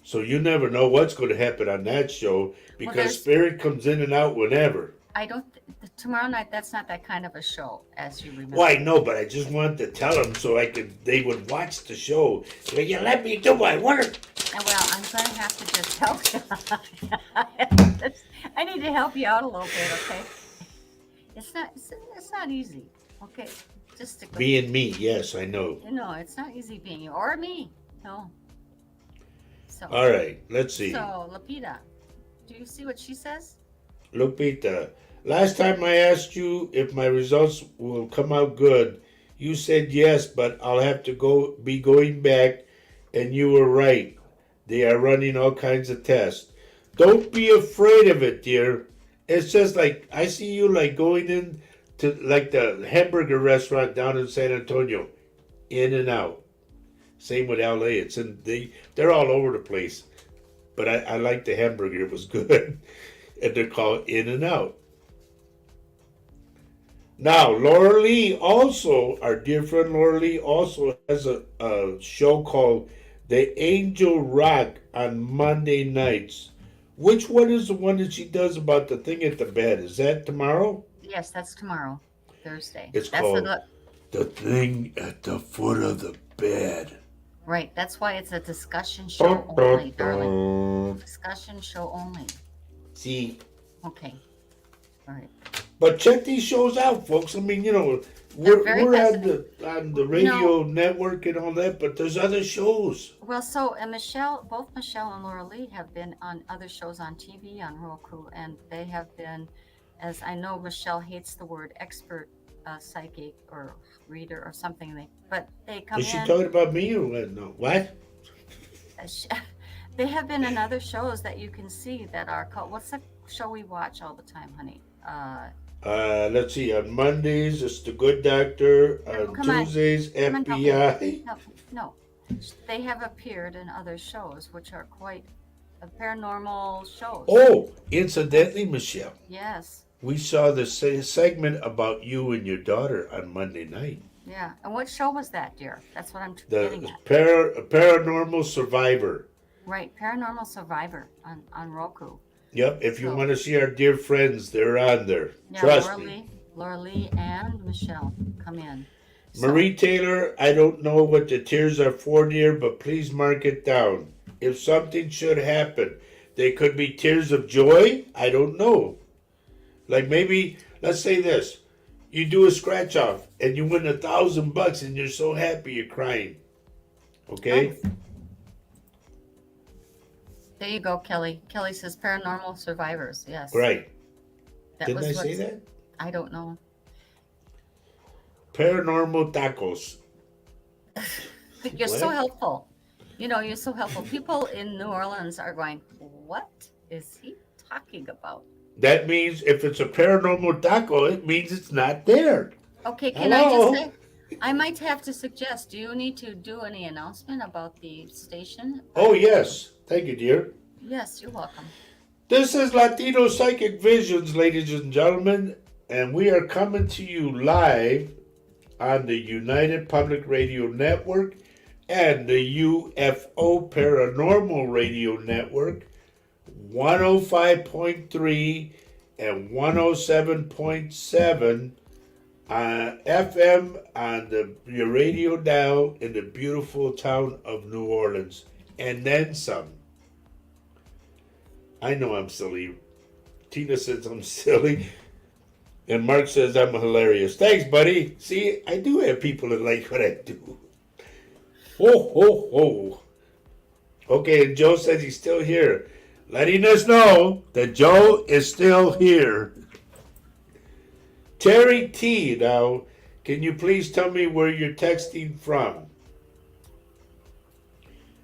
So you never know what's going to happen on that show well, because Spirit comes in and out whenever. I don't. Tomorrow night, that's not that kind of a show, as you Well, I remember. know, but I just wanted to tell them so they would watch the show. So you let me do my work. And well, I'm going to have to just help you. I need to help you out a little bit, okay? It's not easy, okay? Just stick with Me me. and me, yes, I know. You know, it's not easy being you or me. No. So, All right, let's see. so Lapita, do you see what she says? Lupita, last time I asked you if my results will come out good, you said yes, but I'll have to be going back, and you were right. They are running all kinds of tests. Don't be afraid of it, dear. It's just like I see you like going in to like the hamburger restaurant down in San Antonio, in and out. Same with LA. They're all over the place. But I like the hamburger. It was good. And they're called In and Out. Now, Laura Lee also, our dear friend Laura Lee also has a show called The Angel Rock on Monday nights. Which one is the one that she does about the thing at the bed? Is that tomorrow? Yes, that's tomorrow, Thursday. It's That's called The Thing at the Foot of the Bed. right. That's why it's a discussion show Dun, only, dun, darling. dun. Discussion show only. See, Okay. All right. but check these shows out, folks. I mean, They're very we're on fascinating. the You know, radio network and all that, but there's other shows. well, and both Michelle and Laura Lee have been on other shows on TV on Roku, and they have been, as I know, Michelle hates the word expert psychic or reader or something. But they come Is she in. talking about me or what? No. What? sh- They have been in other shows that you can see that are called. What's the show we watch all the time, honey? Let's see. On Mondays, it's the Good Doctor. No, On come on, Tuesdays, come on, help me. FBI. Help me. No, they have appeared in other shows, which are quite paranormal shows. Oh, incidentally, Michelle, Yes. we saw the segment about you and your daughter on Monday night. Yeah. And what show was that, dear? That's what I'm getting The at. Paranormal Survivor. Right. Paranormal Survivor on Roku. Yep, if you So, want to see our dear friends, they're on there. yeah, Trust me. Laura Lee and Michelle come in. So Marie Taylor, I don't know what the tears are for, dear, but please mark it down. If something should happen, they could be tears of joy. I don't know. Like maybe, let's say this: you do a scratch off and you win $1,000 and you're so happy you're crying. oh, Okay, there you go, Kelly. Kelly says paranormal survivors. Yes, right? that Didn't I was say what's. that? I don't know. Paranormal tacos. You're so What? helpful. You know, you're so helpful. People in New Orleans are going, what is he talking about? That means if it's a paranormal taco, it means it's not there. Okay, can I just Hello? say, I might have to suggest, do you need to do any announcement about the station? Oh, yes. Thank you, dear. Yes, you're welcome. This is Latino Psychic Visions, ladies and gentlemen, and we are coming to you live on the United Public Radio Network and the UFO Paranormal Radio Network, 105.3 and 107.7 FM on your radio dial in the beautiful town of New Orleans, and then some. I know I'm silly. Tina says I'm silly. And Mark says I'm hilarious. Thanks, buddy. See, I do have people that like what I do. Ho, ho, ho. Okay, and Joe says he's still here. Letting us know that Joe is still here. Terry T, now, can you please tell me where you're texting from?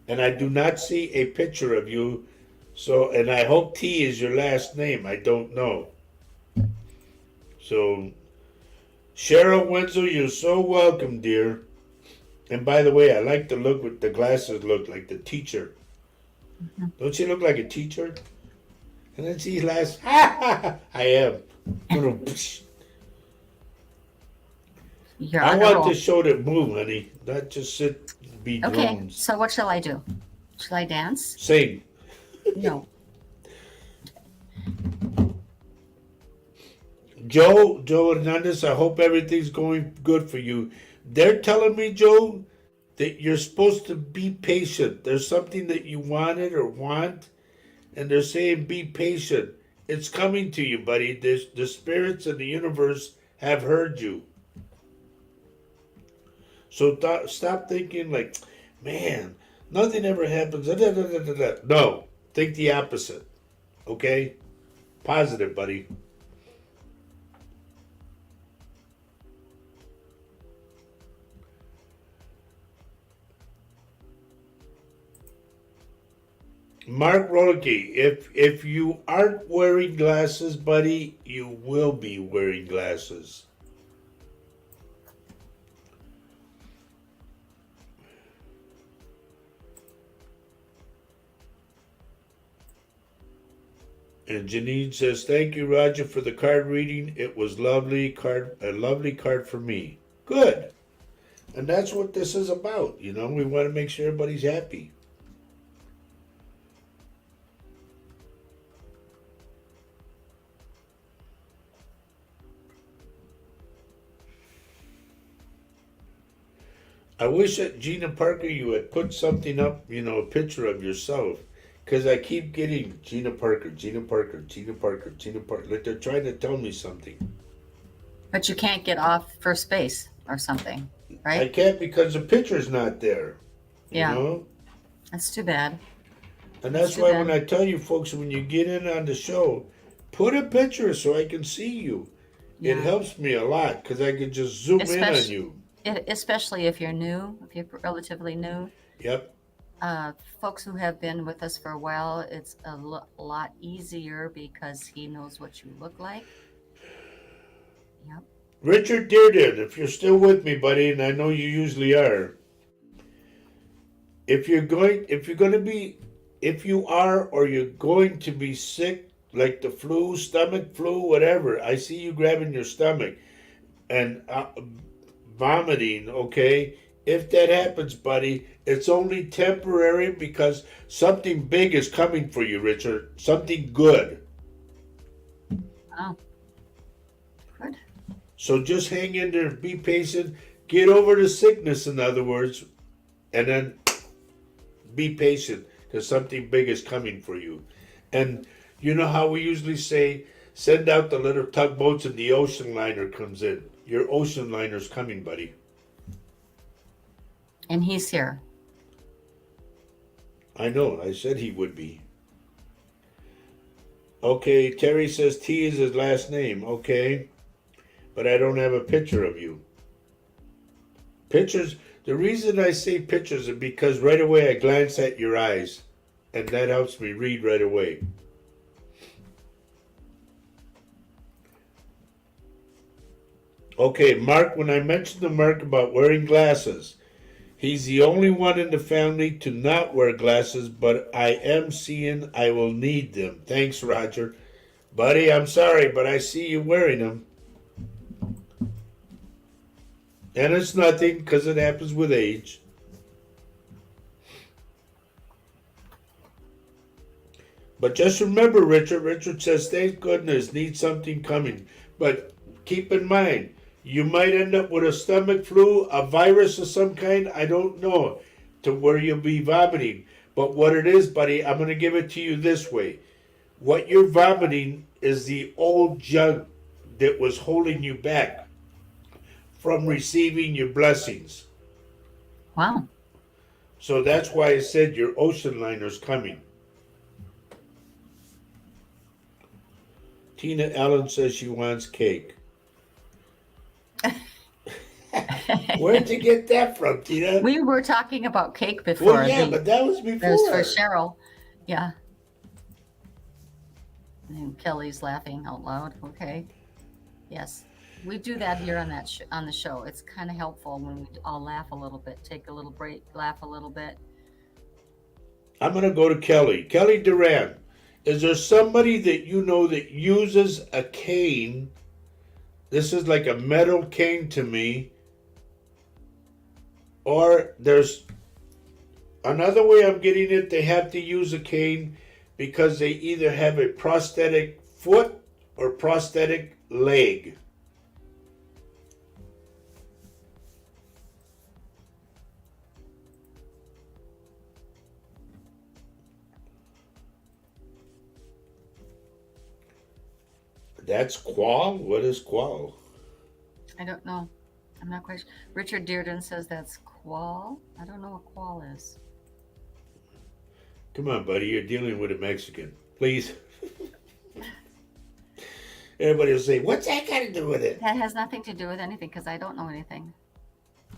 And I do not see a picture of you. So, and I hope T is your last name. I don't know. So, Cheryl Wenzel, you're so welcome, dear. And by the way, I like the look with the glasses look like the teacher. Mhm. Don't she look like a teacher? And then she laughs. Ha ha ha! I am. You're I on a want roll. this show to move, honey. Not just sit and be Okay, drones. so what shall I do? Shall I dance? Sing. No. Joe Hernandez, I hope everything's going good for you. They're telling me, Joe, that you're supposed to be patient. There's something that you wanted or want, and they're saying be patient. It's coming to you, buddy. The spirits and the universe have heard you. So stop thinking like, man, nothing ever happens. Da, da, da, da, da, da. No, think the opposite. Okay? Positive, buddy. Mark Rolicky, if you aren't wearing glasses, buddy, you will be wearing glasses. And Janine says, "Thank you, Roger, for the card reading. It was a lovely card for me. Good, and that's what this is about. You know, we want to make sure everybody's happy." I wish that Gina Parker, you had put something up, you know, a picture of yourself. Because I keep getting Gina Parker, Gina Parker, Gina Parker, Gina Parker. Like they're trying to tell me something. But you can't get off first base or something, I right? can't because the picture's not there, you Yeah, know? that's too bad. And That's that's too why when bad. I tell you folks, when you get in on the show, put a picture so I can see you. It Yeah. helps me a lot because I can just zoom in on Especially, you. especially if you're new, if you're relatively new. Yep. Folks who have been with us for a while, it's a lot easier because he knows what you look like. Yep. Richard Dearden, if you're still with me, buddy, and I know you usually are, if you are or you're going to be sick, like the flu, stomach flu, whatever, I see you grabbing your stomach and vomiting, okay? If that happens, buddy, it's only temporary because something big is coming for you, Richard. Something good. Oh, good. So just hang in there, be patient. Get over the sickness, in other words, and then be patient because something big is coming for you. And you know how we usually say, send out the little tugboats and the ocean liner comes in. Your ocean liner's coming, buddy. And he's here. I know, I said he would be. Okay, Terry says T is his last name. Okay, but I don't have a picture of you. Pictures, the reason I say pictures is because right away I glance at your eyes, and that helps me read right away. Okay, Mark, when I mentioned to Mark about wearing glasses, he's the only one in the family to not wear glasses, but I am seeing I will need them. Thanks, Roger. Buddy, I'm sorry, but I see you wearing them. And it's nothing because it happens with age. But just remember, Richard says, thank goodness, need something coming. But keep in mind, you might end up with a stomach flu, a virus of some kind, I don't know, to where you'll be vomiting. But what it is, buddy, I'm going to give it to you this way. What you're vomiting is the old junk that was holding you back from receiving your blessings. Wow. So that's why I said your ocean liner's coming. Tina Allen says she wants cake. Where'd you get that from, Tina? We were talking about cake before. Well, yeah, but that was That before. was for Cheryl. Yeah. And Kelly's laughing out loud. Okay. Yes. We do that here on on the show. It's kind of helpful when we all laugh a little bit, take a little break, laugh a little bit. I'm going to go to Kelly. Kelly Duran, is there somebody that you know that uses a cane? This is like a metal cane to me. Or there's another way I'm getting it, they have to use a cane because they either have a prosthetic foot or prosthetic leg. That's qual? What is qual? I don't know. I'm not quite sure. Richard Dearden says that's qual. I don't know what qual is. Come on, buddy, you're dealing with a Mexican. Please. Everybody will say, what's that got to do with it? That has nothing to do with anything because I don't know anything.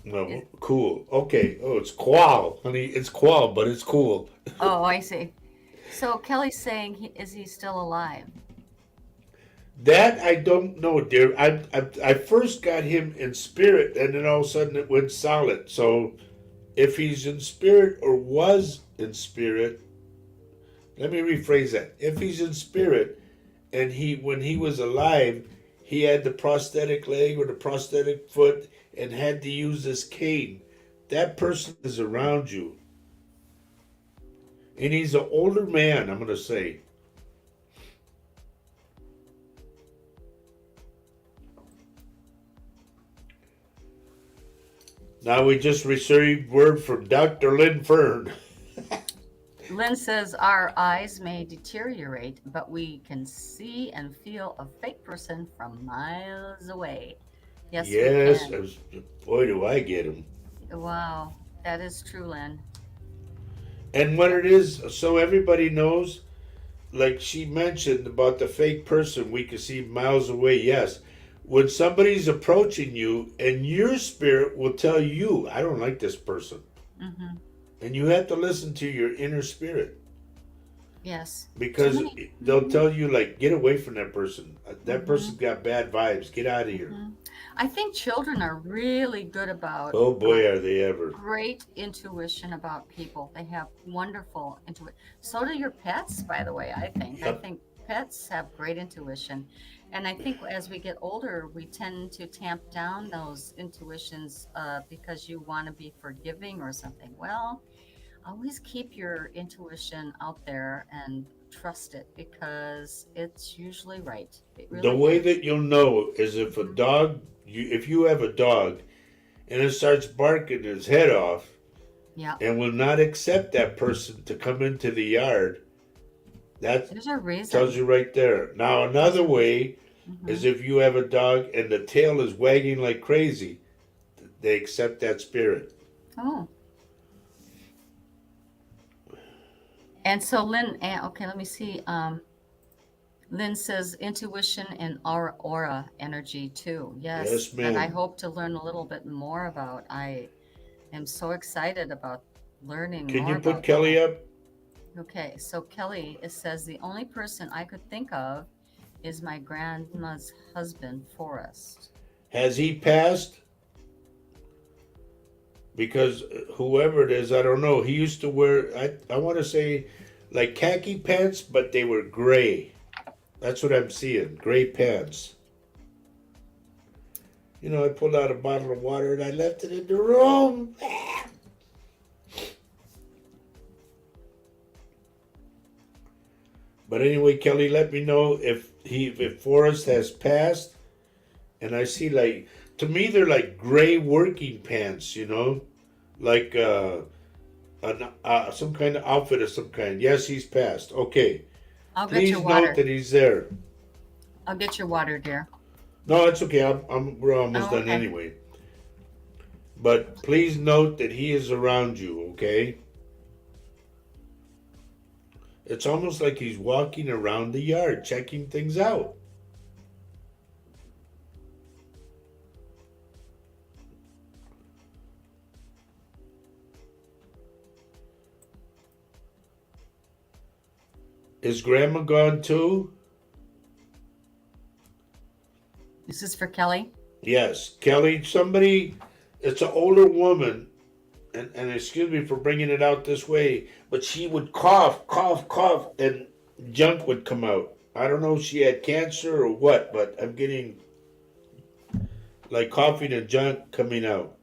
Well, cool. Okay. Oh, it's qual. Honey, it's qual, but it's cool. Oh, I see. So Kelly's saying, is he still alive? That I don't know, dear. I first got him in spirit, and then all of a sudden it went solid. So, if he's in spirit or was in spirit, let me rephrase that. If he's in spirit, and when he was alive, he had the prosthetic leg or the prosthetic foot, and had to use this cane. That person is around you, and he's an older man. I'm gonna say. Now we just received word from Dr. Lynn Fern. Lynn says our eyes may deteriorate, but we can see and feel a fake person from miles away. Yes, Yes, we can. boy, do I get him. Wow, that is true, Lynn. And what it is, so everybody knows, like she mentioned about the fake person we can see miles away, yes. When somebody's approaching you and your spirit will tell you, I don't like this person. Mm-hmm. And you have to listen to your inner spirit. Yes. Because they'll tell you, like, get away from that person. That person's got bad vibes. Get out of here. Mm-hmm. I think children are really good about. Oh boy, are they ever. Great intuition about people. They have wonderful intuition. So do your pets, by the way, I think. Yep. I think pets have great intuition. And I think as we get older, we tend to tamp down those intuitions because you want to be forgiving or something. Well, always keep your intuition out there and trust it because it's usually right. It really The way is. that you'll know is if a dog, if you have a dog and it starts barking his head off Yeah. and will not accept that person to come into the yard, that There's a tells reason. you right there. Now, There's another a reason. way Hmm. is if you have a dog and the tail is wagging like crazy, they accept that spirit. Oh. And so Lynn, okay, let me see. Lynn says intuition and aura energy too. Yes, Yes, that I ma'am. hope to learn a little bit more about. I am so excited about learning Can more you put about Kelly that. up? Okay, so Kelly, it says the only person I could think of is my grandma's husband, Forrest. Has he passed? Because whoever it is, I don't know. He used to wear, I want to say, like khaki pants, but they were gray. That's what I'm seeing, gray pants. You know, I pulled out a bottle of water and I left it in the room. But anyway, Kelly, let me know if Forrest has passed. And I see like, to me they're like gray working pants. Like some kind of outfit of some kind. Yes, he's passed. Okay, I'll get your please note water. that he's there. I'll get your water, dear. No, it's okay. We're almost Oh, done okay. anyway. But please note that he is around you. Okay. It's almost like he's walking around the yard checking things out. Is Grandma gone too? This is for Kelly. Yes, Kelly. Somebody. It's an older woman, and excuse me for bringing it out this way, but she would cough, cough, cough, and junk would come out. I don't know if she had cancer or what, but I'm getting like coughing and junk coming out.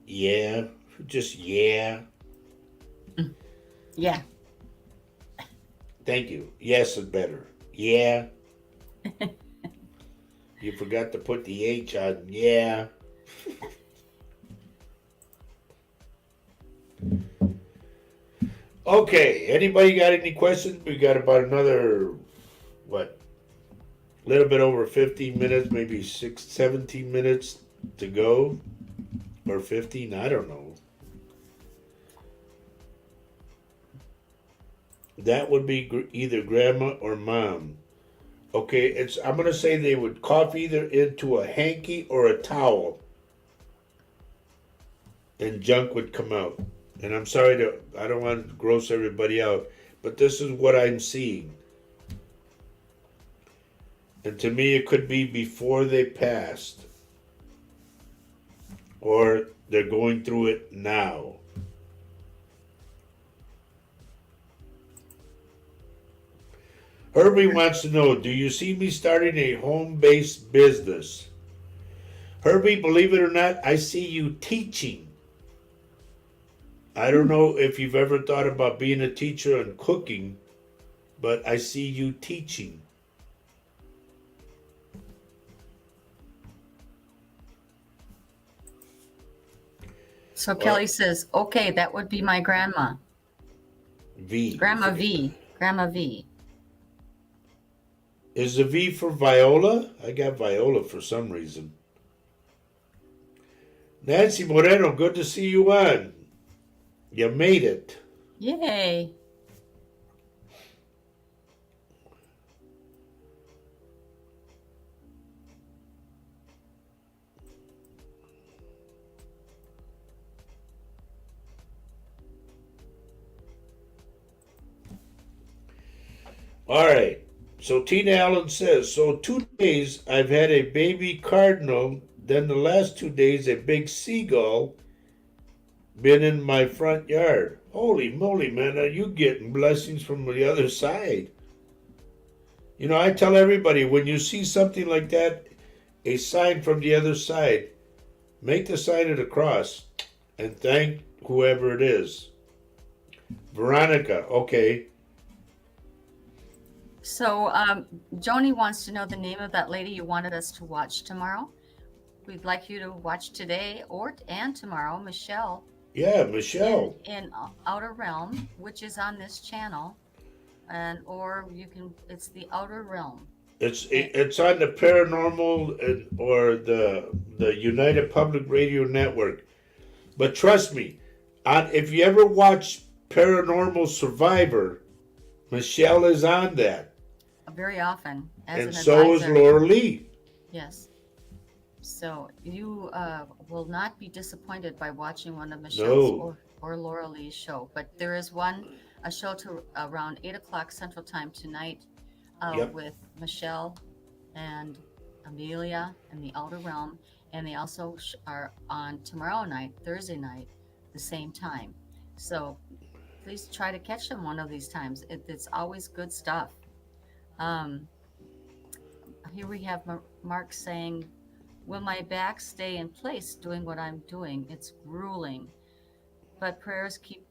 Yeah, just yeah. Mm. Yeah. Thank you. Yes is better. Yeah. You forgot to put the H on. Yeah. Okay. Anybody got any questions? We got about another what? A little bit over 15 minutes, maybe 17 minutes to go, or 15. I don't know. That would be either grandma or mom. Okay, it's. I'm gonna say they would cough either into a hanky or a towel, and junk would come out. And I'm sorry to. I don't want to gross everybody out, but this is what I'm seeing. And to me, it could be before they passed, or they're going through it now. Herbie wants to know, do you see me starting a home-based business? Herbie, believe it or not, I see you teaching. I don't know if you've ever thought about being a teacher and cooking, but I see you teaching. So Or Kelly says, okay, that would be my grandma. V. Grandma V. Grandma V. Is the V for Viola? I got Viola for some reason. Nancy Moreno, good to see you on. You made it. Yay. All right. So Tina Allen says, so 2 days I've had a baby cardinal, then the last 2 days a big seagull been in my front yard. Holy moly, man, are you getting blessings from the other side? You know, I tell everybody when you see something like that, a sign from the other side, make the sign of the cross and thank whoever it is. Veronica, okay. So, Joni wants to know the name of that lady you wanted us to watch tomorrow. We'd like you to watch today and tomorrow, Michelle Yeah, in Michelle. Outer Realm, which is on this channel, and or you can it's the Outer Realm. And It's on the paranormal or the United Public Radio Network. But trust me, if you ever watch Paranormal Survivor, Michelle is on that, very often as and an so is advisor. Laura Lee. Yes. So you will not be disappointed by watching one of Michelle's No. or Laura Lee's show. But there is a show to around 8 o'clock Central Time tonight Yep. with Michelle and Amelia in the Outer Realm, and they also are on tomorrow night, Thursday night, the same time. So please try to catch them one of these times. It's always good stuff. Um, Here we have Mark saying, "Will my back stay in place doing what I'm doing? It's grueling, but prayers keep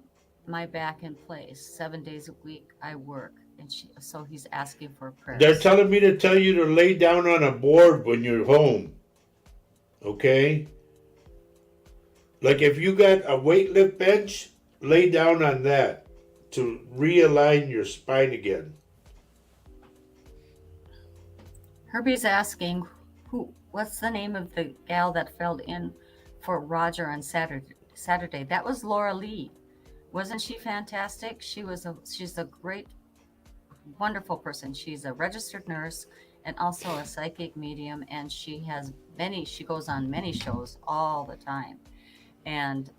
my back in place. 7 days a week I work." And so he's asking for They're prayers. telling me to tell you to lay down on a board when you're home. Okay? Like if you got a weightlift bench, lay down on that to realign your spine again. Herbie's asking, what's the name of the gal that filled in for Roger on Saturday? That was Laura Lee. Wasn't she fantastic? She's a great, wonderful person. She's a registered nurse and also a psychic medium, and she goes on many shows all the time. And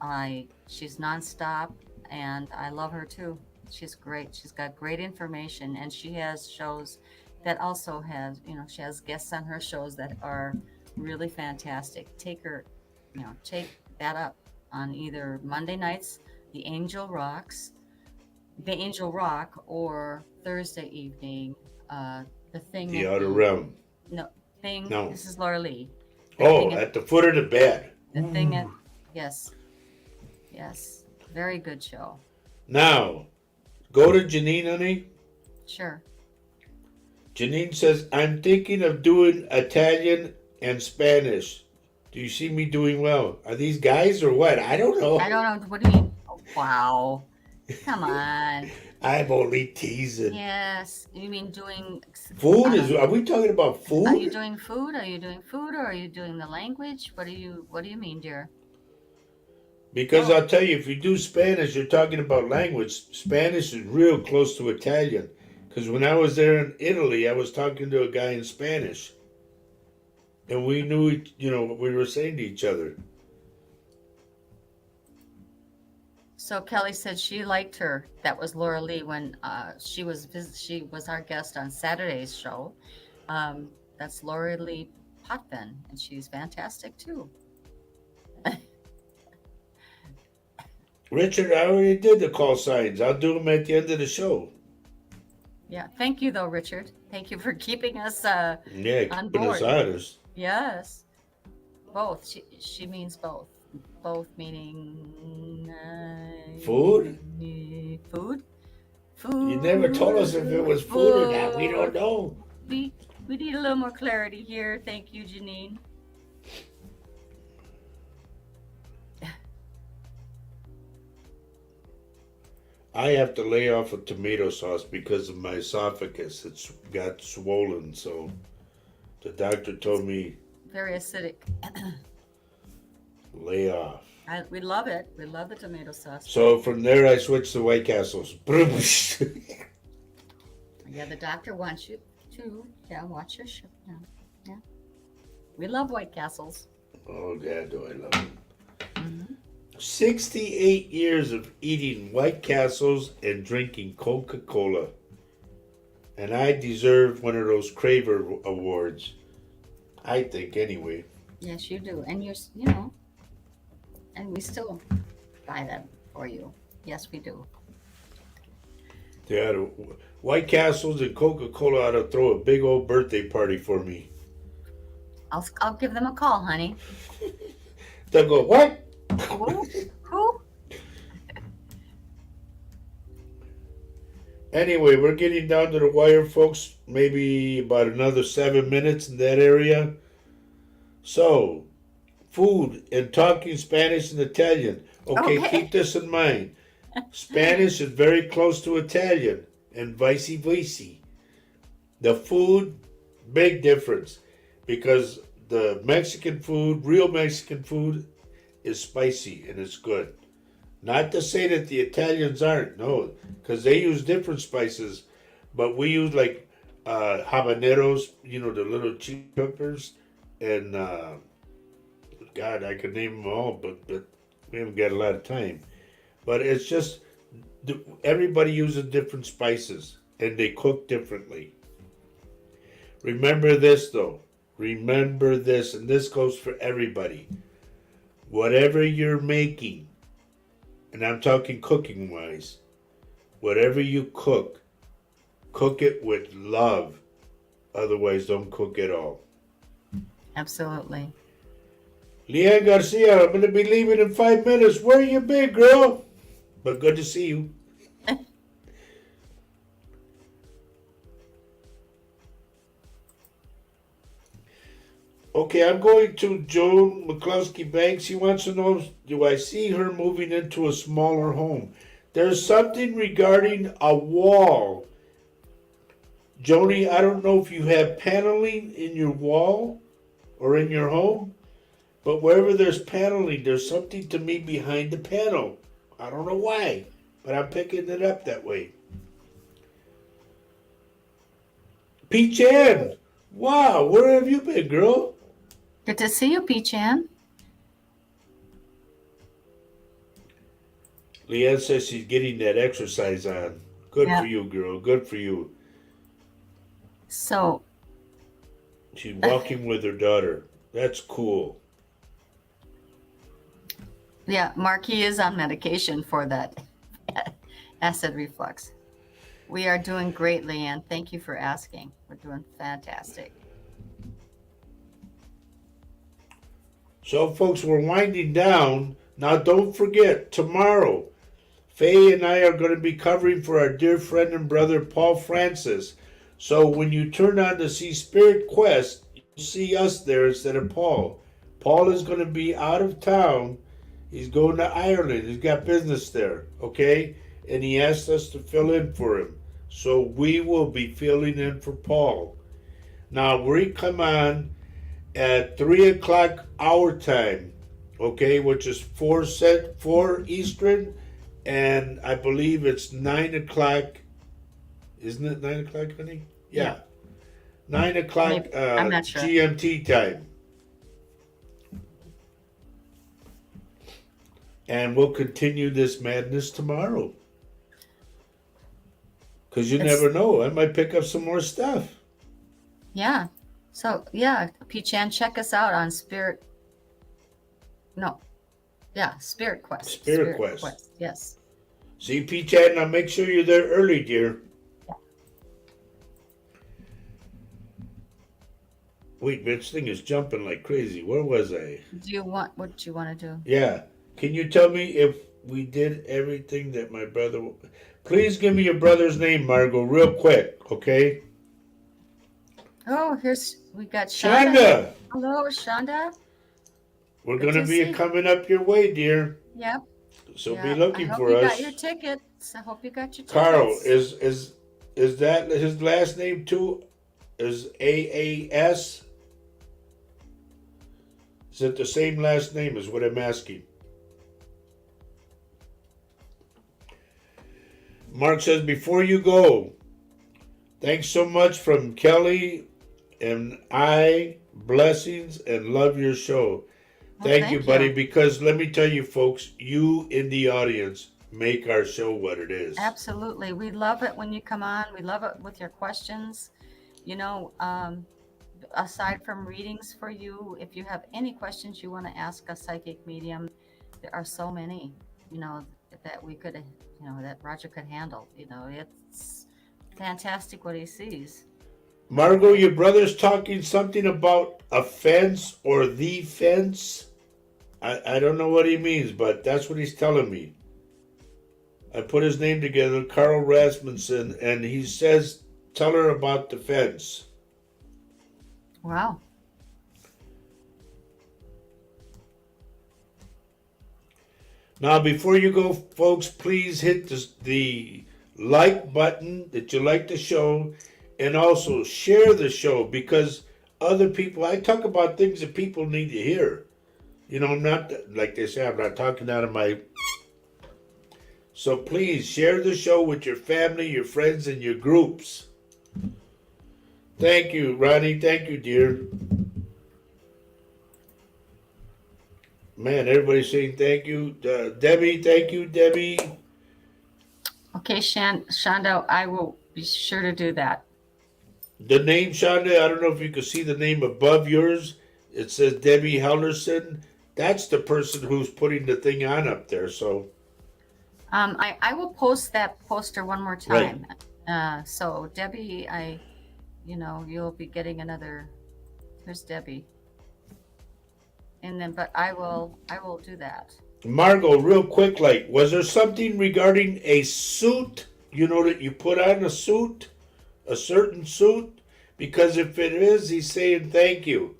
she's nonstop, and I love her too. She's great. She's got great information, and she has shows that also she has guests on her shows that are really fantastic. Take that up on either Monday nights, the Angel Rocks, the Angel Rock, or Thursday evening, the thing The at outer the realm. no thing. No. This is Laura Lee. The Oh, thing at at the foot of the bed. the thing at yes, yes, very good show. Now, go to Janine, honey. Sure. Janine says, I'm thinking of doing Italian and Spanish. Do you see me doing well? Are these guys or what? I don't I know. don't know. What do you mean? Oh, wow. Come on. I'm only teasing. Yes. You mean doing? Food is. Are we talking about Are you food? doing food? Are you doing food, or are you doing the language? What do you mean, dear? Because Oh, I'll tell you, if you do Spanish, you're talking about language. Spanish is real close to Italian. Because when I was there in Italy, I was talking to a guy in Spanish, and we knew, what we were saying to each other. so Kelly said she liked her. That was Laura Lee when she was our guest on Saturday's show. That's Laura Lee Potvin, and she's fantastic too. Richard, I already did the call signs. I'll do them at the end of the show. Yeah. Thank you, though, Richard. Thank you for keeping us Yeah, on keeping us board. honest. Yes, both. She means both. Both meaning Food? food. You never told us if it was food or not. We don't Food. know. We need a little more clarity here. Thank you, Janine. I have to lay off of tomato sauce because of my esophagus. It's got swollen, so the doctor told me Very acidic. lay off. We love it. We love the tomato sauce. So from there, I switched to White Castles. Yeah, the doctor wants you to watch your show. Yeah, yeah. We love White Castles. Oh, God, do I love it. Hmm. 68 years of eating White Castles and drinking Coca-Cola. And I deserve one of those Craver Awards. I think, anyway. Yes, you do, and and we still buy them for you. Yes, we do. They ought to, White Castles and Coca-Cola ought to throw a big old birthday party for me. I'll give them a call, honey. They'll go, what? Who? Who? Anyway, we're getting down to the wire, folks. Maybe about another 7 minutes in that area. So, food and talking Spanish and Italian. Okay, Okay. keep this in mind. Spanish is very close to Italian, and vice versa. The food, big difference, because the Mexican food, real Mexican food, is spicy and it's good. Not to say that the Italians aren't, no, because they use different spices, but we use like habaneros, the little chili peppers, and God, I could name them all, but we haven't got a lot of time. But it's just everybody uses different spices and they cook differently. Remember this though. Remember this, and this goes for everybody. Whatever you're making, and I'm talking cooking wise, whatever you cook it with love. Otherwise, don't cook at all. Absolutely. Leanne Garcia, I'm going to be leaving in 5 minutes. Where you been, girl? But good to see you. Okay, I'm going to Joan McCluskey Banks. He wants to know, do I see her moving into a smaller home? There's something regarding a wall. Joni, I don't know if you have paneling in your wall or in your home, but wherever there's paneling, there's something to me behind the panel. I don't know why, but I'm picking it up that way. Peach Ann, wow, where have you been, girl? Good to see you, Peach Ann. Leanne says she's getting that exercise on. Good for Yeah. you, girl. Good for you. So, She's walking with her daughter. That's cool. yeah, Marquis is on medication for that acid reflux. We are doing great, Leanne. Thank you for asking. We're doing fantastic. So, folks, we're winding down. Now, don't forget, tomorrow, Faye and I are going to be covering for our dear friend and brother, Paul Francis. So, when you turn on to see Spirit Quest, you'll see us there instead of Paul. Paul is going to be out of town. He's going to Ireland. He's got business there, okay? And he asked us to fill in for him. So, we will be filling in for Paul. Now, we come on at 3 o'clock our time, okay, which is 4 Eastern, and I believe it's 9 o'clock. Isn't it 9 o'clock, honey? Yeah. 9 o'clock Maybe. I'm not sure. GMT time. And we'll continue this madness tomorrow. Because you never know. I might pick up some more stuff. Yeah. So, yeah, Peach Ann, check us out on Spirit. No. Yeah, Spirit Quest. Spirit Quest. Yes. See, Peach Ann, now make sure you're there early, dear. Yeah. Wait, this thing is jumping like crazy. Where was I? What do you want to do? Yeah. Can you tell me if we did everything that my brother... Please give me your brother's name, Margot, real quick, okay? Oh, we got Shonda. Shonda! Hello, Shonda. We're Good going to to be see. coming up your way, dear. Yep. So Yeah. be looking I hope for you us. got your tickets. I hope you got your tickets. Carl, is that his last name too? Is AAS? Is it the same last name is what I'm asking? Mark says, before you go, thanks so much from Kelly and I. Blessings and love your show. Well, Thank you, buddy, because let me tell you, folks, you in the audience make our show what it is. Absolutely. We love it when you come on. We love it with your questions. Aside from readings for you, if you have any questions you want to ask a psychic medium, there are so many, that we could, that Roger could handle. It's fantastic what he sees. Margot, your brother's talking something about a fence or the fence. I don't know what he means, but that's what he's telling me. I put his name together, Carl Rasmussen, and he says, tell her about the fence. Wow. Now, before you go, folks, please hit the like button that you like the show, and also share the show, because other people, I talk about things that people need to hear. You know, I'm not, like they say, I'm not talking out of my. So please share the show with your family, your friends, and your groups. Thank you, Ronnie. Thank you, dear. Man, everybody's saying thank you. Debbie, thank you, Debbie. Okay, Shonda, I will be sure to do that. The name, Shonda, I don't know if you can see the name above yours. It says Debbie Hellerson. That's the person who's putting the thing on up there. So I will post that poster one more time. Right. So Debbie, you'll be getting another. There's Debbie. And then, but I will do that. Margot, real quick, like, was there something regarding a suit? You know, that you put on a suit, a certain suit? Because if it is, he's saying thank you.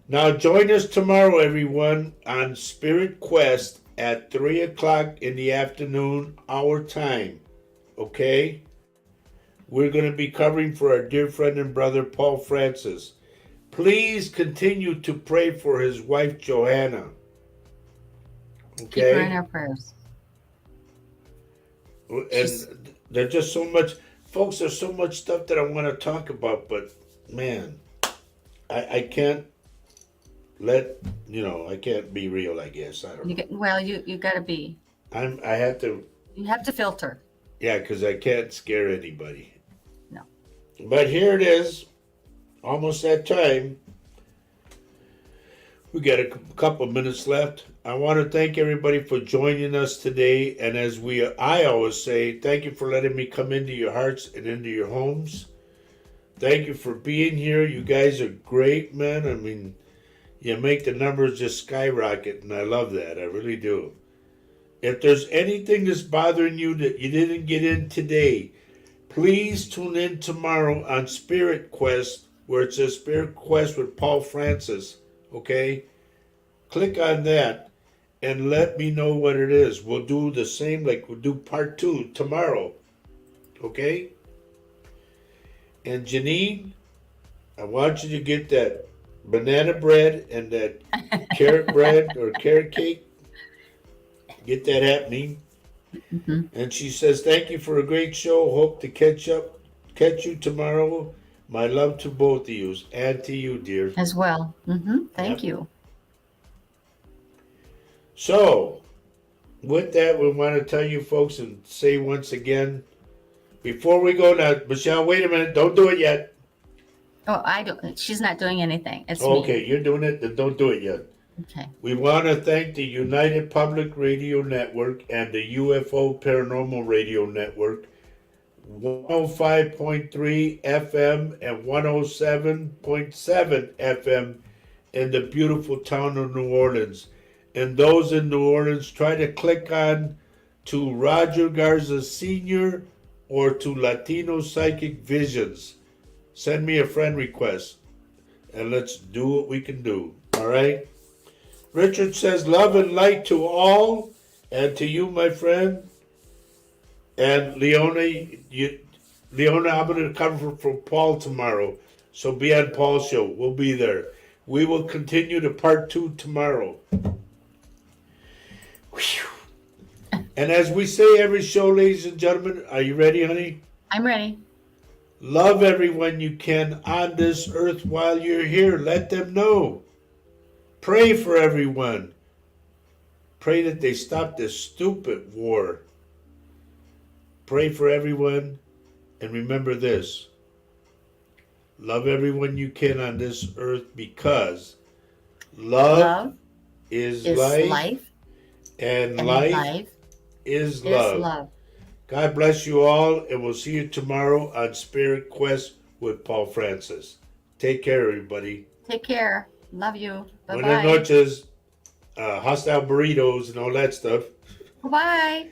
Now join us tomorrow, everyone, on Spirit Quest at 3 o'clock in the afternoon, our time. Okay? We're going to be covering for our dear friend and brother, Paul Francis. Please continue to pray for his wife, Johanna. Okay? Keep her in our prayers. And there's just so much, folks, there's so much stuff that I want to talk about, but man, I can't I can't be real, I guess. I don't know. You got to be. I have to. You have to filter. Yeah, because I can't scare anybody. No. But here it is, almost that time. We got a couple of minutes left. I want to thank everybody for joining us today. And as I always say, thank you for letting me come into your hearts and into your homes. Thank you for being here. You guys are great, man. I mean, you make the numbers just skyrocket, and I love that. I really do. If there's anything that's bothering you that you didn't get in today, please tune in tomorrow on Spirit Quest, where it says Spirit Quest with Paul Francis. Okay? Click on that and let me know what it is. We'll do the same, like we'll do part 2 tomorrow. Okay? And Janine, I want you to get that banana bread and that carrot bread or carrot cake. Get that happening. Mm-hmm. And she says, thank you for a great show. Hope to catch you tomorrow. My love to both of you and to you, dear. As well. Mm-hmm. Thank you. So, with that, we want to tell you folks and say once again, before we go now, Michelle, wait a minute. Don't do it yet. Oh, I don't. She's not doing anything. It's me. Okay, you're doing it. Then don't do it yet. Okay. We want to thank the United Public Radio Network and the UFO Paranormal Radio Network, 105.3 FM and 107.7 FM in the beautiful town of New Orleans. And those in New Orleans, try to click on to Roger Garza Sr. or to Latino Psychic Visions. Send me a friend request and let's do what we can do. All right? Richard says, love and light to all and to you, my friend. And Leona, I'm going to cover for Paul tomorrow. So be on Paul's show. We'll be there. We will continue to part 2 tomorrow. Whew. And as we say every show, ladies and gentlemen, are you ready, honey? I'm ready. Love everyone you can on this earth while you're here. Let them know. Pray for everyone. Pray that they stop this stupid war. Pray for everyone. And remember this. Love everyone you can on this earth because love is life. And life is love. God bless you all, and we'll see you tomorrow on Spirit Quest with Paul Francis. Take care, everybody. Take care. Love you. Bye Buenas bye. noches, hostile burritos and all that stuff. Bye bye.